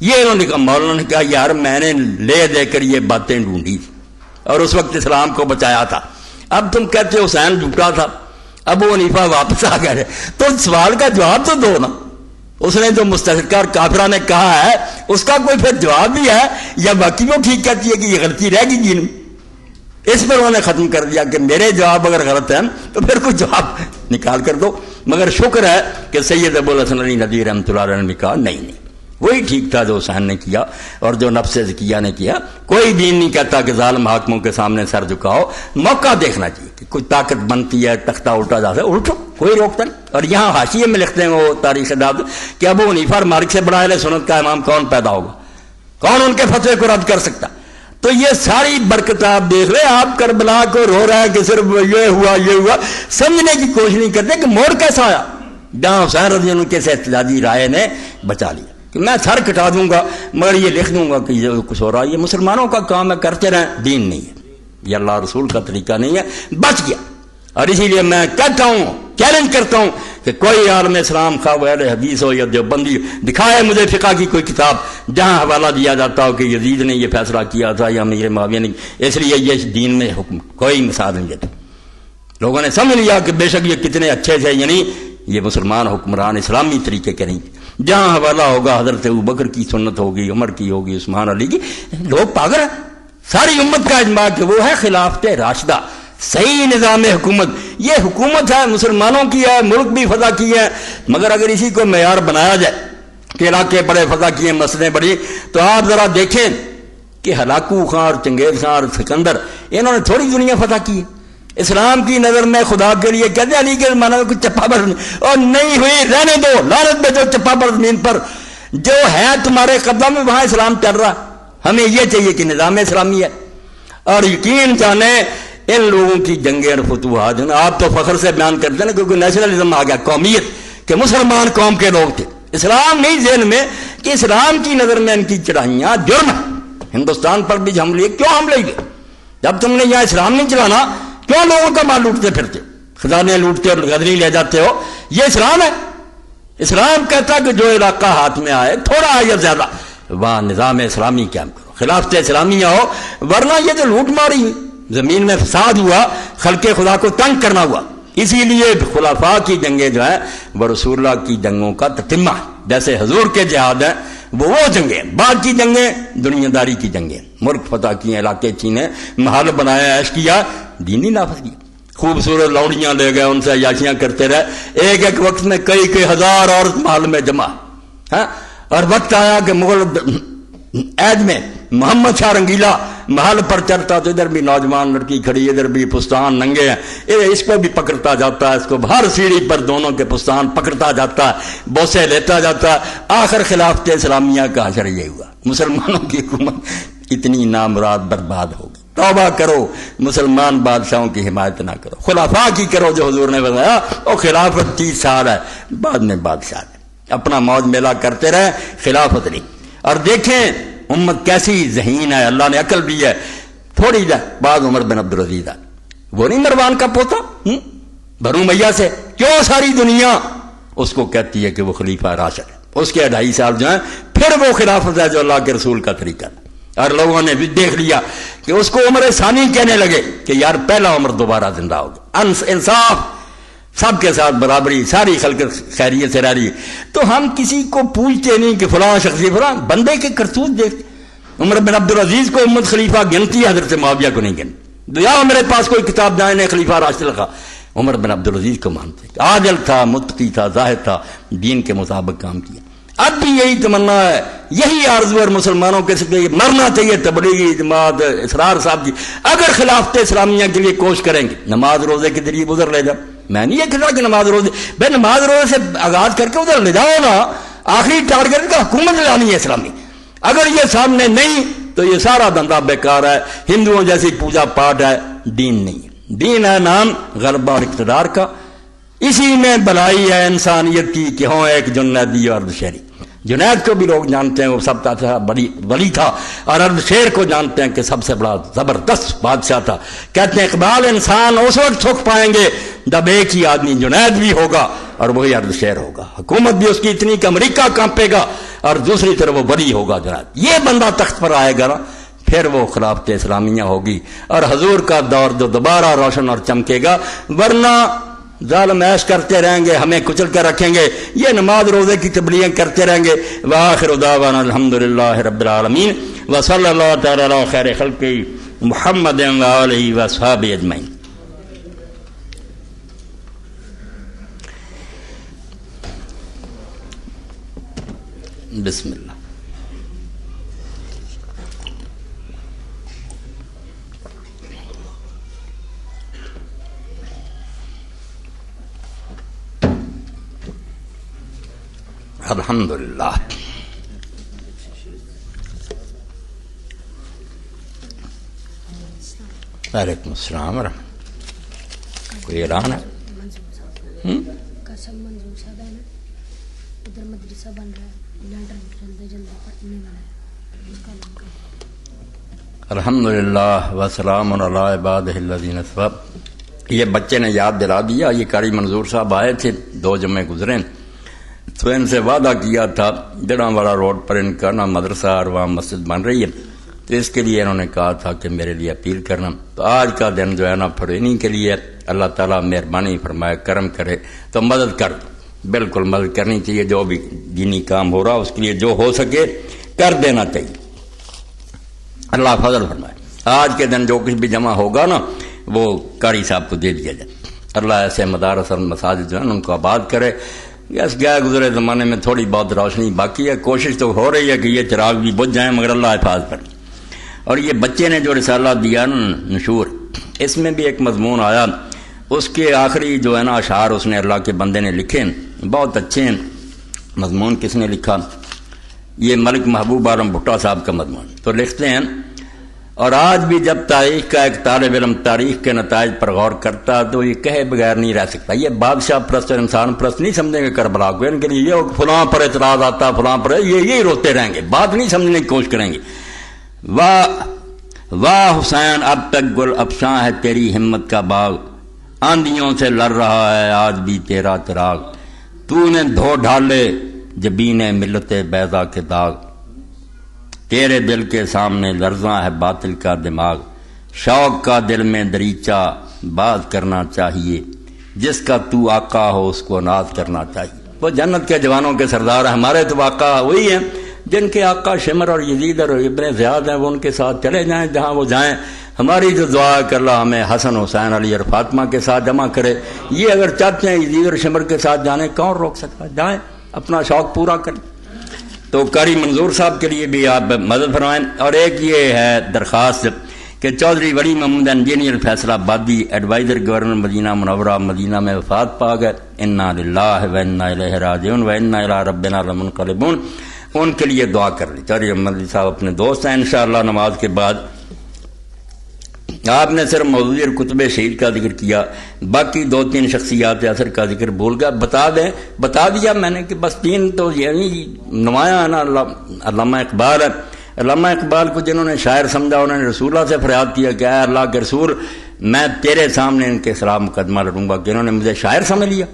یہ انہوں نے کہا، مولانا نے کہا یار میں نے لے دے کر یہ باتیں ڈھونڈی تھی، اور اس وقت اسلام کو بچایا تھا. اب تم کہتے ہو حسین جھوٹا تھا, ابو حنیفہ واپس آ گئے, تو سوال کا جواب تو دو نا. اس نے جو مستحکار کافرہ نے کہا ہے اس کا کوئی پھر جواب بھی ہے, یا باقی وہ ٹھیک کہتی ہے کہ یہ غلطی رہ گئی دین میں؟ اس پر انہوں نے ختم کر دیا کہ میرے جواب اگر غلط ہیں تو پھر کوئی جواب نکال کر دو. مگر شکر ہے کہ سید ابو الحسن علی ندوی رحمۃ اللہ علیہ نے کہا نہیں وہی ٹھیک تھا جو حسین نے کیا اور جو نفس زکیہ نے کیا. کوئی دین نہیں کہتا کہ ظالم حاکموں کے سامنے سر جھکاؤ, موقع دیکھنا چاہیے کہ کوئی طاقت بنتی ہے, تختہ الٹا جاتا ہے, الٹو, کوئی روکتا نہیں. اور یہاں حاشیے میں لکھتے ہیں وہ تاریخ داد کہ ابو حنیفہ اور مالک سے بڑا اہل سنت کا امام کون پیدا ہوگا, کون ان کے فتوے کو رد کر سکتا. تو یہ ساری برکت آپ دیکھ رہے, آپ کربلا کو رو رہے ہیں کہ صرف یہ ہوا, سمجھنے کی کوشش نہیں کرتے کہ موڑ کیسا آیا جہاں حسین رضی اللہ عنہ کے احتجاجی رائے نے بچا لیا. کہ میں سر کٹا دوں گا مگر یہ لکھ دوں گا کہ یہ کچھ ہو رہا ہے, یہ مسلمانوں کا کام ہے, کرتے رہیں, دین نہیں ہے, یہ اللہ رسول کا طریقہ نہیں ہے, بچ گیا. اور اسی لیے میں کہتا ہوں, چیلنج کرتا ہوں کہ کوئی عالم اسلام خواہ اہل حدیث ہو یا دیوبندی دکھائے مجھے فقہ کی کوئی کتاب جہاں حوالہ دیا جاتا ہو کہ یزید نے یہ فیصلہ کیا تھا یا امیر معاویہ نے, اس لیے یہ دین میں حکم کوئی مثال نہیں دیتا. لوگوں نے سمجھ لیا کہ بے شک یہ کتنے اچھے تھے, یعنی یہ مسلمان حکمران اسلامی طریقے کے نہیں. جہاں حوالہ ہوگا حضرت ابوبکر کی سنت ہوگی, عمر کی ہوگی, عثمان علی کی, لوگ پاگل ہیں. ساری امت کا اجماع کہ وہ ہے خلافت راشدہ, صحیح نظام حکومت. یہ حکومت ہے, مسلمانوں کی ہے, ملک بھی فتح کی ہے. مگر اگر اسی کو معیار بنایا جائے کہ علاقے بڑے فتح کیے, مسجدیں بڑی, تو آپ ذرا دیکھیں کہ ہلاکو خان اور چنگیز خان اور سکندر انہوں نے تھوڑی دنیا فتح کی ہے. اسلام کی نظر میں خدا کے لیے کہتے ہیں علی کے زمانے میں کچھ چپا پر اور نہیں ہوئی, رہنے دو, لعنت بھیجو چپا پر زمین پر, جو ہے تمہارے قبضہ میں وہاں اسلام چل رہا. ہمیں یہ چاہیے کہ نظام اسلامی ہے. اور یقین جانیں ان لوگوں کی جنگیں اور فتوحات, آپ تو فخر سے بیان کرتے ہیں کیونکہ نیشنلزم آ گیا, قومیت, کہ مسلمان قوم کے لوگ تھے. اسلام نہیں ذہن میں کہ اسلام کی نظر میں ان کی چڑھائیاں جرم. ہندوستان پر بھی حملے, کیوں حملے گئے جب تم نے یہاں اسلام نہیں چلانا؟ کیوں لوگوں کا مال لوٹتے پھرتے, خزانے لوٹتے اور غدری لے جاتے ہو؟ یہ اسلام ہے؟ اسلام کہتا کہ جو علاقہ ہاتھ میں آئے, تھوڑا یا زیادہ, وہاں نظام اسلامی قائم کرو, خلافت اسلامیہ ہو. ورنہ یہ جو لوٹ ماری, زمین میں فساد ہوا, خلق خدا کو تنگ کرنا ہوا. اسی لیے خلفاء کی جنگیں جو ہیں وہ رسول اللہ کی جنگوں کا تتمہ ہے. جیسے حضور کے جہاد ہیں وہ جنگیں, بعد کی جنگیں دنیا داری کی جنگیں, ملک فتح کیے, علاقے چینے, محل بنایا, عیش کیا, دینی نافذ کیا, خوبصورت لوڑیاں لے گئے, ان سے عیاشیاں کرتے رہے. ایک وقت میں کئی ہزار عورت محل میں جمع. اور وقت آیا کہ مغل عید میں محمد شاہ رنگیلا محل پر چڑھتا تو ادھر بھی نوجوان لڑکی کھڑی, ادھر بھی پستان ننگے ہیں, اس کو بھی پکڑتا جاتا ہے, اس کو ہر سیڑھی پر دونوں کے پستان پکڑتا جاتا ہے, بوسے لیتا جاتا ہے. آخر خلافت اسلامیہ کا حشر یہ ہوا. مسلمانوں کی حکومت اتنی نامراد برباد ہوگی. توبہ کرو, مسلمان بادشاہوں کی حمایت نہ کرو, خلافاء کی کرو جو حضور نے بتایا. اور خلافت 30 سال ہے, بعد میں بادشاہ ہے, اپنا موج میلہ کرتے رہے, خلافت نہیں. اور دیکھیں امت کیسی ذہین ہے, اللہ نے عقل دی ہے. تھوڑی دیر بعد عمر بن عبدالعزیز ہے, وہ نہیں مروان کا پوتا, بنو امیہ سے, کیوں ساری دنیا اس کو کہتی ہے کہ وہ خلیفہ راشد ہے. اس کے 2.5 سال جو ہیں پھر وہ خلافت ہے جو اللہ کے رسول کا طریقہ ہے. اور لوگوں نے بھی دیکھ لیا کہ اس کو عمر ثانی کہنے لگے کہ یار پہلا عمر دوبارہ زندہ ہوگا, انصاف, سب کے ساتھ برابری, ساری خلق خیریت سے رہ رہی ہے. تو ہم کسی کو پوچھتے نہیں کہ فلاں شخصی فلاں, بندے کے کرتوت دیکھتے. عمر بن عبدالعزیز کو امت خلیفہ گنتی ہے, حضرت معاویہ کو نہیں گنتی. یا میرے پاس کوئی کتاب جائے نے خلیفہ راشد لکھا, عمر بن عبدالعزیز کو مانتے, عادل تھا, متقی تھا, زاہد تھا, دین کے مطابق کام کیا. اب بھی یہی تمنا ہے, یہی آرزو ہے مسلمانوں کے سکے, مرنا چاہیے تبلیغی جماعت اسرار صاحب جی اگر خلافت اسلامیہ کے لیے کوشش کریں گے. نماز روزے کے ذریعے ادھر لے جاؤ, میں نہیں یہ کہتا کہ نماز روزے, بھائی نماز روزے سے آغاز کر کے ادھر لے جاؤ نا. آخری ٹارگیٹ کا حکومت لانی ہے اسلامی. اگر یہ سامنے نہیں تو یہ سارا دھندا بیکار ہے, ہندوؤں جیسی پوجا پاٹ ہے, دین نہیں ہے. دین ہے نام غلبہ اور اقتدار کا, اسی میں بلائی ہے انسانیت کی کہ ہوں ایک جنیدی اور اردشیری. جنید کو بھی لوگ جانتے ہیں وہ سب تھا بڑی ولی تھا, اور اردشیر کو جانتے ہیں کہ سب سے بڑا زبردست بادشاہ تھا. کہتے ہیں اقبال انسان اس وقت سکھ پائیں گے جب ایک ہی آدمی جنید بھی ہوگا اور وہی اردشیر ہوگا. حکومت بھی اس کی اتنی کہ امریکہ کانپے گا, اور دوسری طرف وہ ولی ہوگا جنید. یہ بندہ تخت پر آئے گا نا, پھر وہ خلافت اسلامیہ ہوگی اور حضور کا دور جو دوبارہ روشن اور چمکے گا، ورنہ ظالم عیش کرتے رہیں گے، ہمیں کچل کر رکھیں گے، یہ نماز روزے کی تبلیغ کرتے رہیں گے۔ وآخر دعوانا الحمدللہ رب العالمین وصلی اللہ تعالی علی خیر خلقہ محمد وآلہ وصحبہ اجمعین۔ بسم اللہ۔ الحمدللہ۔ وعلیکم السلام ورحمۃ اللہ۔ کوئی اعلان ہے؟ قسم منظور صاحب ہے نا، ادھر مدرسہ بن رہا ہے، لنڈن جلدی پڑھنے والا ہے، اس کا نام کا۔ الحمدللہ وسلام علی عبادہ الذین اصطفی۔ یہ بچے نے یاد دلا دیا، یہ قاری منظور صاحب آئے تھے، 2 جمعے گزرے تو ان سے وعدہ کیا تھا جڑاں والا روڈ پر ان کا نا مدرسہ اور وہاں مسجد بن رہی ہے، تو اس کے لیے انہوں نے کہا تھا کہ میرے لیے اپیل کرنا۔ تو آج کا دن جو ہے نا پھر انہیں کے لیے اللہ تعالیٰ مہربانی فرمائے، کرم کرے تو مدد کر، بالکل مدد کرنی چاہیے، جو بھی دینی کام ہو رہا اس کے لیے جو ہو سکے کر دینا چاہیے، اللہ فضل فرمائے۔ آج کے دن جو کچھ بھی جمع ہوگا نا وہ قاری صاحب کو دے دیا جائے۔ اللہ ایسے مدارس اور مساجد جو ہیں ان کو آباد کرے۔ یس گئے گزرے زمانے میں تھوڑی بہت روشنی باقی ہے، کوشش تو ہو رہی ہے کہ یہ چراغ بھی بجھ جائیں، مگر اللہ حفاظ کرے۔ اور یہ بچے نے جو رسالہ دیا نا نشور، اس میں بھی ایک مضمون آیا، اس کے آخری جو ہے نا اشعار اس نے اللہ کے بندے نے لکھے، بہت اچھے ہیں۔ مضمون کس نے لکھا؟ یہ ملک محبوب عالم بھٹا صاحب کا مضمون۔ تو لکھتے ہیں، اور آج بھی جب تاریخ کا ایک طالب علم تاریخ کے نتائج پر غور کرتا تو یہ کہے بغیر نہیں رہ سکتا۔ یہ بادشاہ پرست اور انسان پرست نہیں سمجھیں گے کربلا کو، ان کے لیے یہ فلاں پر اعتراض آتا، فلاں پر یہی روتے رہیں گے، بات نہیں سمجھنے کی کوشش کریں گے۔ واہ حسین اب تک گل افشاں ہے تیری ہمت کا باغ، آندھیوں سے لڑ رہا ہے آج بھی تیرا چراغ، تو نے دھو ڈھالے جبین ملت بیضا کے داغ، تیرے دل کے سامنے لرزاں ہے باطل کا دماغ، شوق کا دل میں دریچہ باز کرنا چاہیے، جس کا تو آقا ہو اس کو ناز کرنا چاہیے۔ وہ جنت کے جوانوں کے سردار ہمارے تو آقا وہی ہیں جن کے آقا شمر اور یزید اور ابن زیاد ہیں، وہ ان کے ساتھ چلے جائیں جہاں وہ جائیں۔ ہماری جو دعا ہے کہ اللہ ہمیں حسن حسین علی اور فاطمہ کے ساتھ جمع کرے۔ یہ اگر چاہتے ہیں یزید اور شمر کے ساتھ جانے، کون روک سکتا ہے؟ جائیں، اپنا شوق پورا کریں۔ تو قاری منظور صاحب کے لیے بھی آپ مدد فرمائیں۔ اور ایک یہ ہے درخواست کہ چودھری ولی محمود انجینئر فیصلہ آبادی ایڈوائزر گورنر مدینہ منورہ مدینہ میں وفات پا گئے، انا للہ و انا الیہ راجعون و انا الی ربنا لمنقلبون، ان کے لیے دعا کر لی۔ چودھری محمد صاحب اپنے دوست ہیں، انشاءاللہ نماز کے بعد آپ نے صرف موضوع کتب شہید کا ذکر کیا، باقی 2-3 شخصیات اثر کا ذکر بھول گیا، بتا دیا میں نے کہ بس 3 تو یعنی نمایاں نا علامہ اقبال ہے۔ علامہ اقبال کو جنہوں نے شاعر سمجھا انہوں نے رسول اللہ سے فریاد کیا کہ اے اللہ کے رسول، میں تیرے سامنے ان کے خلاف مقدمہ لڑوں گا، کہ انہوں نے مجھے شاعر سمجھ لیا۔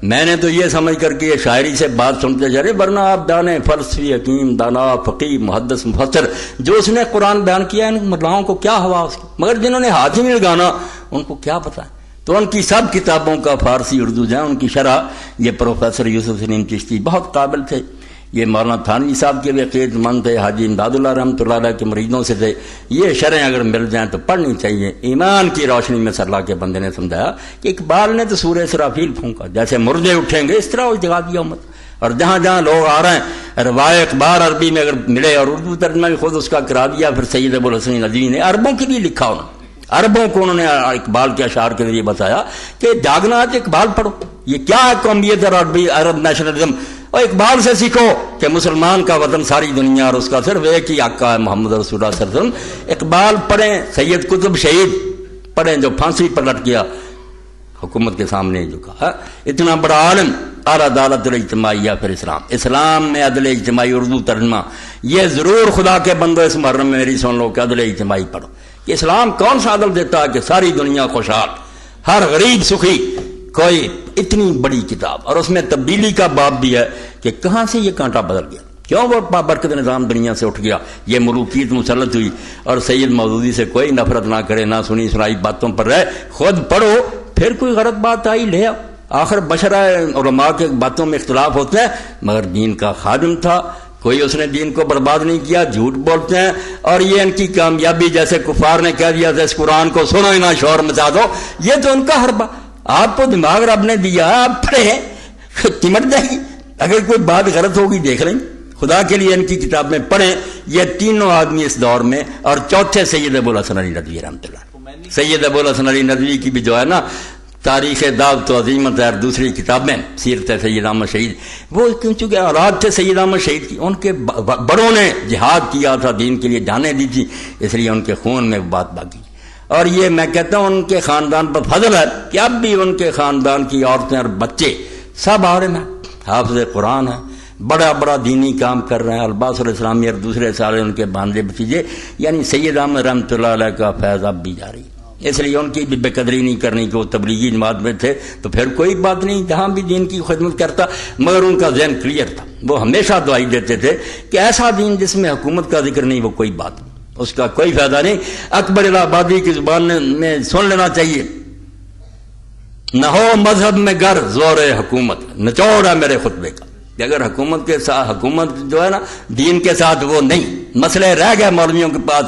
میں نے تو یہ سمجھ کر کے یہ شاعری سے بات سنتے جا رہے، ورنہ آپ جانے فلسفی حکیم دانا فقیہ محدث مفسر جو اس نے قرآن بیان کیا، ان ملاؤں کو کیا ہوا اس کی، مگر جنہوں نے ہاتھ ہی نہیں لگانا ان کو کیا پتا ہے۔ تو ان کی سب کتابوں کا فارسی اردو جائیں، ان کی شرح یہ پروفیسر یوسف سلیم چشتی بہت قابل تھے، یہ مولانا تھانوی صاحب کے بھی عقیدت مند تھے، حاجی امداد اللہ رحمۃ اللہ علیہ کے مریدوں سے تھے۔ یہ شرح اگر مل جائیں تو پڑھنی چاہیے۔ ایمان کی روشنی میں اللہ کے بندے نے سمجھایا کہ اقبال نے تو سورہ اسرافیل پھونکا، جیسے مردے اٹھیں گے اس طرح وہ جگا دیا امت۔ اور جہاں جہاں لوگ آ رہے ہیں روایت اخبار عربی میں اگر ملے اور اردو ترجمہ بھی خود اس کا کرا دیا، پھر سید ابو الحسن ندوی نے عربوں کے لیے لکھا، عربوں کو انہوں نے اقبال کے اشعار کے ذریعے بتایا کہ جاگنا آج اقبال پڑھو۔ یہ کیا ہے قومیت اور عرب نیشنلزم؟ اور اقبال سے سیکھو کہ مسلمان کا وطن ساری دنیا اور اس کا صرف ایک ہی آقا ہے محمد رسول اللہ صلی اللہ علیہ وسلم۔ اقبال پڑھیں، سید قطب شہید پڑھیں جو پھانسی پر لٹ گیا، حکومت کے سامنے جھکا، اتنا بڑا عالم، عدالت الاجتماعیہ پھر اسلام میں عدل اجتماعی اردو ترجمہ۔ یہ ضرور خدا کے بندو اس محرم میں میری سن لو کہ عدل اجتماعی پڑھو۔ کہ اسلام کون سا عدل دیتا ہے کہ ساری دنیا خوشحال، ہر غریب سخی؟ کوئی اتنی بڑی کتاب، اور اس میں تبدیلی کا باب بھی ہے کہ کہاں سے یہ کانٹا بدل گیا۔ کیوں وہ برکت نظام دنیا سے اٹھ گیا، یہ ملوکیت مسلط ہوئی، اور سید مودودی سے کوئی نفرت نہ کرے، نہ سنی سنائی باتوں پر رہے، خود پڑھو، پھر کوئی غلط بات آئی لے آؤ، آخر بشرا علماء کے باتوں میں اختلاف ہوتے ہیں، مگر دین کا خادم تھا، کوئی اس نے دین کو برباد نہیں کیا، جھوٹ بولتے ہیں، اور یہ ان کی کامیابی جیسے کفار نے کہہ دیا تھا اس قرآن کو سنو ہی نہ شور مچا دو، یہ تو ان کا حربہ، آپ کو دماغ رب نے دیا، آپ پڑھیں، چمٹ جائے گی، اگر کوئی بات غلط ہوگی دیکھ لیں، خدا کے لیے ان کی کتابیں پڑھیں، یہ تینوں آدمی اس دور میں، اور چوتھے سید ابوالحسن علی ندوی رحمۃ اللہ، سید ابوالحسن علی ندوی کی بھی جو ہے نا تاریخ دعوت و عظیمت اور دوسری کتابیں، سیرت سید احمد شہید، وہ چونکہ اولاد تھے سید احمد شہید کی، ان کے بڑوں نے جہاد کیا تھا، دین کے لیے جانیں دی تھی، اس لیے ان کے خون میں بات باقی، اور یہ میں کہتا ہوں ان کے خاندان پر فضل ہے کہ اب بھی ان کے خاندان کی عورتیں اور بچے سب عالم ہیں، حافظ قرآن ہیں، بڑا بڑا دینی کام کر رہے ہیں، الباس الاسلامی اور دوسرے سارے ان کے بانجے بتیجے، یعنی سید احمد رحمۃ اللہ علیہ کا فیض اب بھی جاری، اس لیے ان کی بھی بے قدری نہیں کرنی کہ وہ تبلیغی جماعت میں تھے تو پھر کوئی بات نہیں، جہاں بھی دین کی خدمت کرتا، مگر ان کا ذہن کلیئر تھا، وہ ہمیشہ دعائی دیتے تھے کہ ایسا دین جس میں حکومت کا ذکر نہیں وہ کوئی بات نہیں، اس کا کوئی فائدہ نہیں۔ اکبر الہ آبادی کی زبان میں سن لینا چاہیے، نہ ہو مذہب میں گر زور حکومت، نچوڑ ہے میرے خطبے کا، کہ اگر حکومت کے ساتھ، حکومت جو ہے نا دین کے ساتھ وہ نہیں، مسئلے رہ گئے مولویوں کے پاس،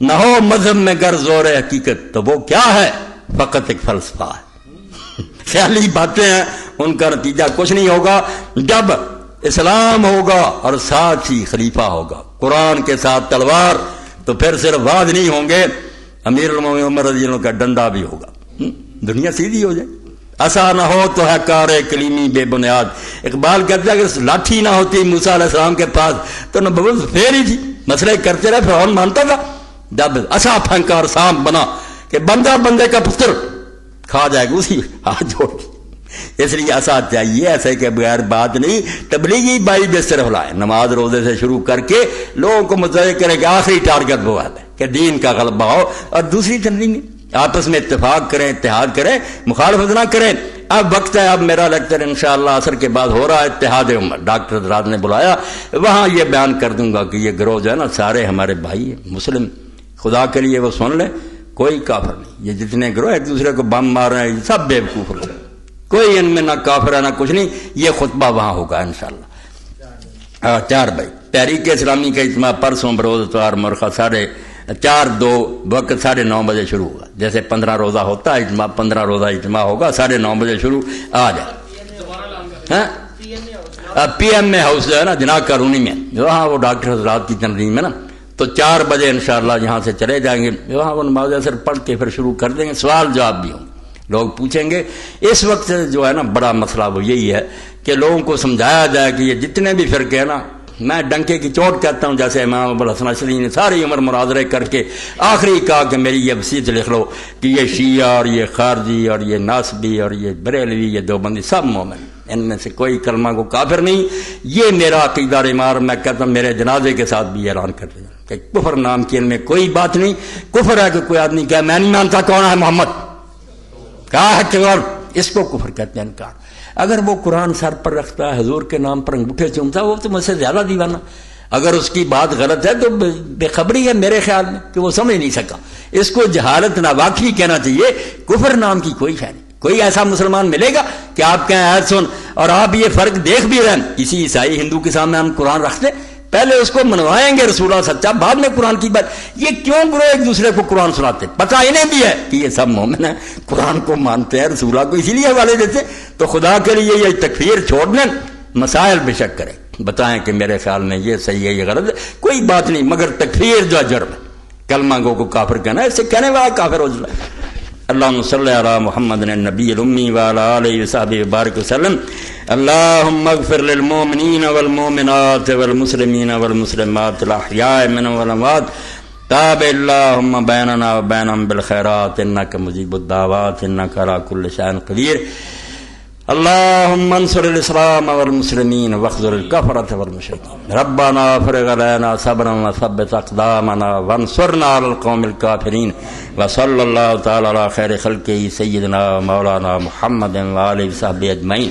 نہ ہو مذہب میں گر زور حقیقت، تو وہ کیا ہے؟ فقط ایک فلسفہ ہے، خیالی باتیں ہیں، ان کا نتیجہ کچھ نہیں ہوگا۔ جب اسلام ہوگا اور ساتھ ہی خلیفہ ہوگا، قرآن کے ساتھ تلوار، تو پھر صرف وعد نہیں ہوں گے، امیر المومنین عمر رضی اللہ عنہ کا ڈنڈا بھی ہوگا، دنیا سیدھی ہو جائے۔ ایسا نہ ہو تو ہے کار کلیمی بے بنیاد، اقبال کہتا ہے کہ لاٹھی نہ ہوتی موسیٰ علیہ السلام کے پاس تو نبوت پھیر ہی تھی، مسئلے کرتے رہے، فرعون مانتا تھا، جب ایسا پھنکار سام بنا کہ بندہ بندے کا پتر کھا جائے گا اسی ہاتھ جوڑ کے، اس لیے ایسا چاہیے، ایسے کہ بغیر بات نہیں، تبلیغی بائی بے صرف لائے، نماز روزے سے شروع کر کے لوگوں کو متوجہ کرے کہ آخری ٹارگٹ وہ ہے کہ دین کا غلبہ ہو، اور دوسری تنظیم آپس میں اتفاق کریں، اتحاد کریں، مخالفت نہ کریں۔ اب وقت ہے، اب میرا لیکچر انشاءاللہ عصر کے بعد ہو رہا ہے، اتحاد امت، ڈاکٹر حضرات نے بلایا، وہاں یہ بیان کر دوں گا کہ یہ گروہ جو ہے نا سارے ہمارے بھائی ہیں، مسلم، خدا کے لیے وہ سن لیں، کوئی کافر نہیں، یہ جتنے گروہ ایک دوسرے کو بم مار رہے ہیں یہ سب بیوقوف لوگ، کوئی ان میں نہ کافر ہے نہ کچھ نہیں، یہ خطبہ وہاں ہوگا انشاءاللہ۔ 4 بھائی تحریک اسلامی کا اجتماع پرسوں بروز اتوار مرخہ 4:30 وقت 9:30 بجے شروع ہوگا، جیسے 15 روزہ ہوتا ہے اجتماع، 15 روزہ اجتماع ہوگا، 9:30 بجے شروع، آ جائے پی ایم میں ہاؤس جو ہے نا جناح کالونی میں، وہاں وہ ڈاکٹر حضرات کی تنظیم ہے نا، تو 4 بجے انشاءاللہ یہاں سے چلے جائیں گے، وہاں وہ نماز اثر پڑھ کے پھر شروع کر دیں گے، سوال جواب بھی ہوں، لوگ پوچھیں گے۔ اس وقت جو ہے نا بڑا مسئلہ وہ یہی ہے کہ لوگوں کو سمجھایا جائے کہ یہ جتنے بھی فرقے ہیں نا، میں ڈنکے کی چوٹ کہتا ہوں، جیسے امام ابوالحسن اشعری نے ساری عمر مناظرے کر کے آخری کہا کہ میری یہ وصیت لکھ لو کہ یہ شیعہ اور یہ خارجی اور یہ ناصبی اور یہ بریلوی، یہ دیوبندی سب مومن، ان میں سے کوئی کلمہ کو کافر نہیں، یہ میرا عقیدہ ایمار، میں کہتا ہوں میرے جنازے کے ساتھ بھی اعلان کر دیں کہ کفر نام کی ان میں کوئی بات نہیں۔ کفر ہے کہ کوئی آدمی کہا میں نہیں مانتا کون ہے محمد، کہا ہے کہ اور اس کو کفر کہتے ہیں، انکار۔ اگر وہ قرآن سر پر رکھتا ہے، حضور کے نام پر انگوٹھے چومتا ہے، وہ تو مجھ سے زیادہ دیوانہ، اگر اس کی بات غلط ہے تو بے خبری ہے میرے خیال میں کہ وہ سمجھ نہیں سکا، اس کو جہالت ناواقفی کہنا چاہیے، کفر نام کی کوئی شے نہیں۔ کوئی ایسا مسلمان ملے گا کہ آپ کہیں آیت سن، اور آپ یہ فرق دیکھ بھی رہے ہیں، کسی عیسائی ہندو کے سامنے ہم قرآن رکھتے پہلے اس کو منوائیں گے رسول اللہ سچا، بعد میں قرآن کی بات، یہ کیوں گروہ ایک دوسرے کو قرآن سناتے؟ پتہ انہیں بھی ہے کہ یہ سب مومن ہیں، قرآن کو مانتے ہیں، رسول اللہ کو اسی لیے حوالے دیتے، تو خدا کے لیے یہ تکفیر چھوڑ دیں، مسائل بے شک کریں، بتائیں کہ میرے خیال میں یہ صحیح ہے، یہ غلط ہے، کوئی بات نہیں، مگر تکفیر جو جرم ہے، کلمہ گو کو کافر کہنا ہے، اس سے کہنے والا کافر ہو جائے۔ اللہم صلی علی محمد النبی الامی وعلی آلہ وصحبہ وبارک وسلم۔ اللہم اغفر للمؤمنین والمؤمنات والمسلمین والمسلمات الاحیاء منهم والاموات، تاب اللہم بیننا وبینہم بالخیرات انک مجیب الدعوات انک علی کل شیء قدیر۔ اللہم انصر الاسلام والمسلمین واخذل الکفرۃ والمشرکین، ربنا افرغ علینا صبرا وثبت اقدامنا وانصرنا علی القوم الکافرین، وصلی اللہ تعالی علی خیر خلقہ سیدنا مولانا محمد وآلہ وصحبہ اجمعین۔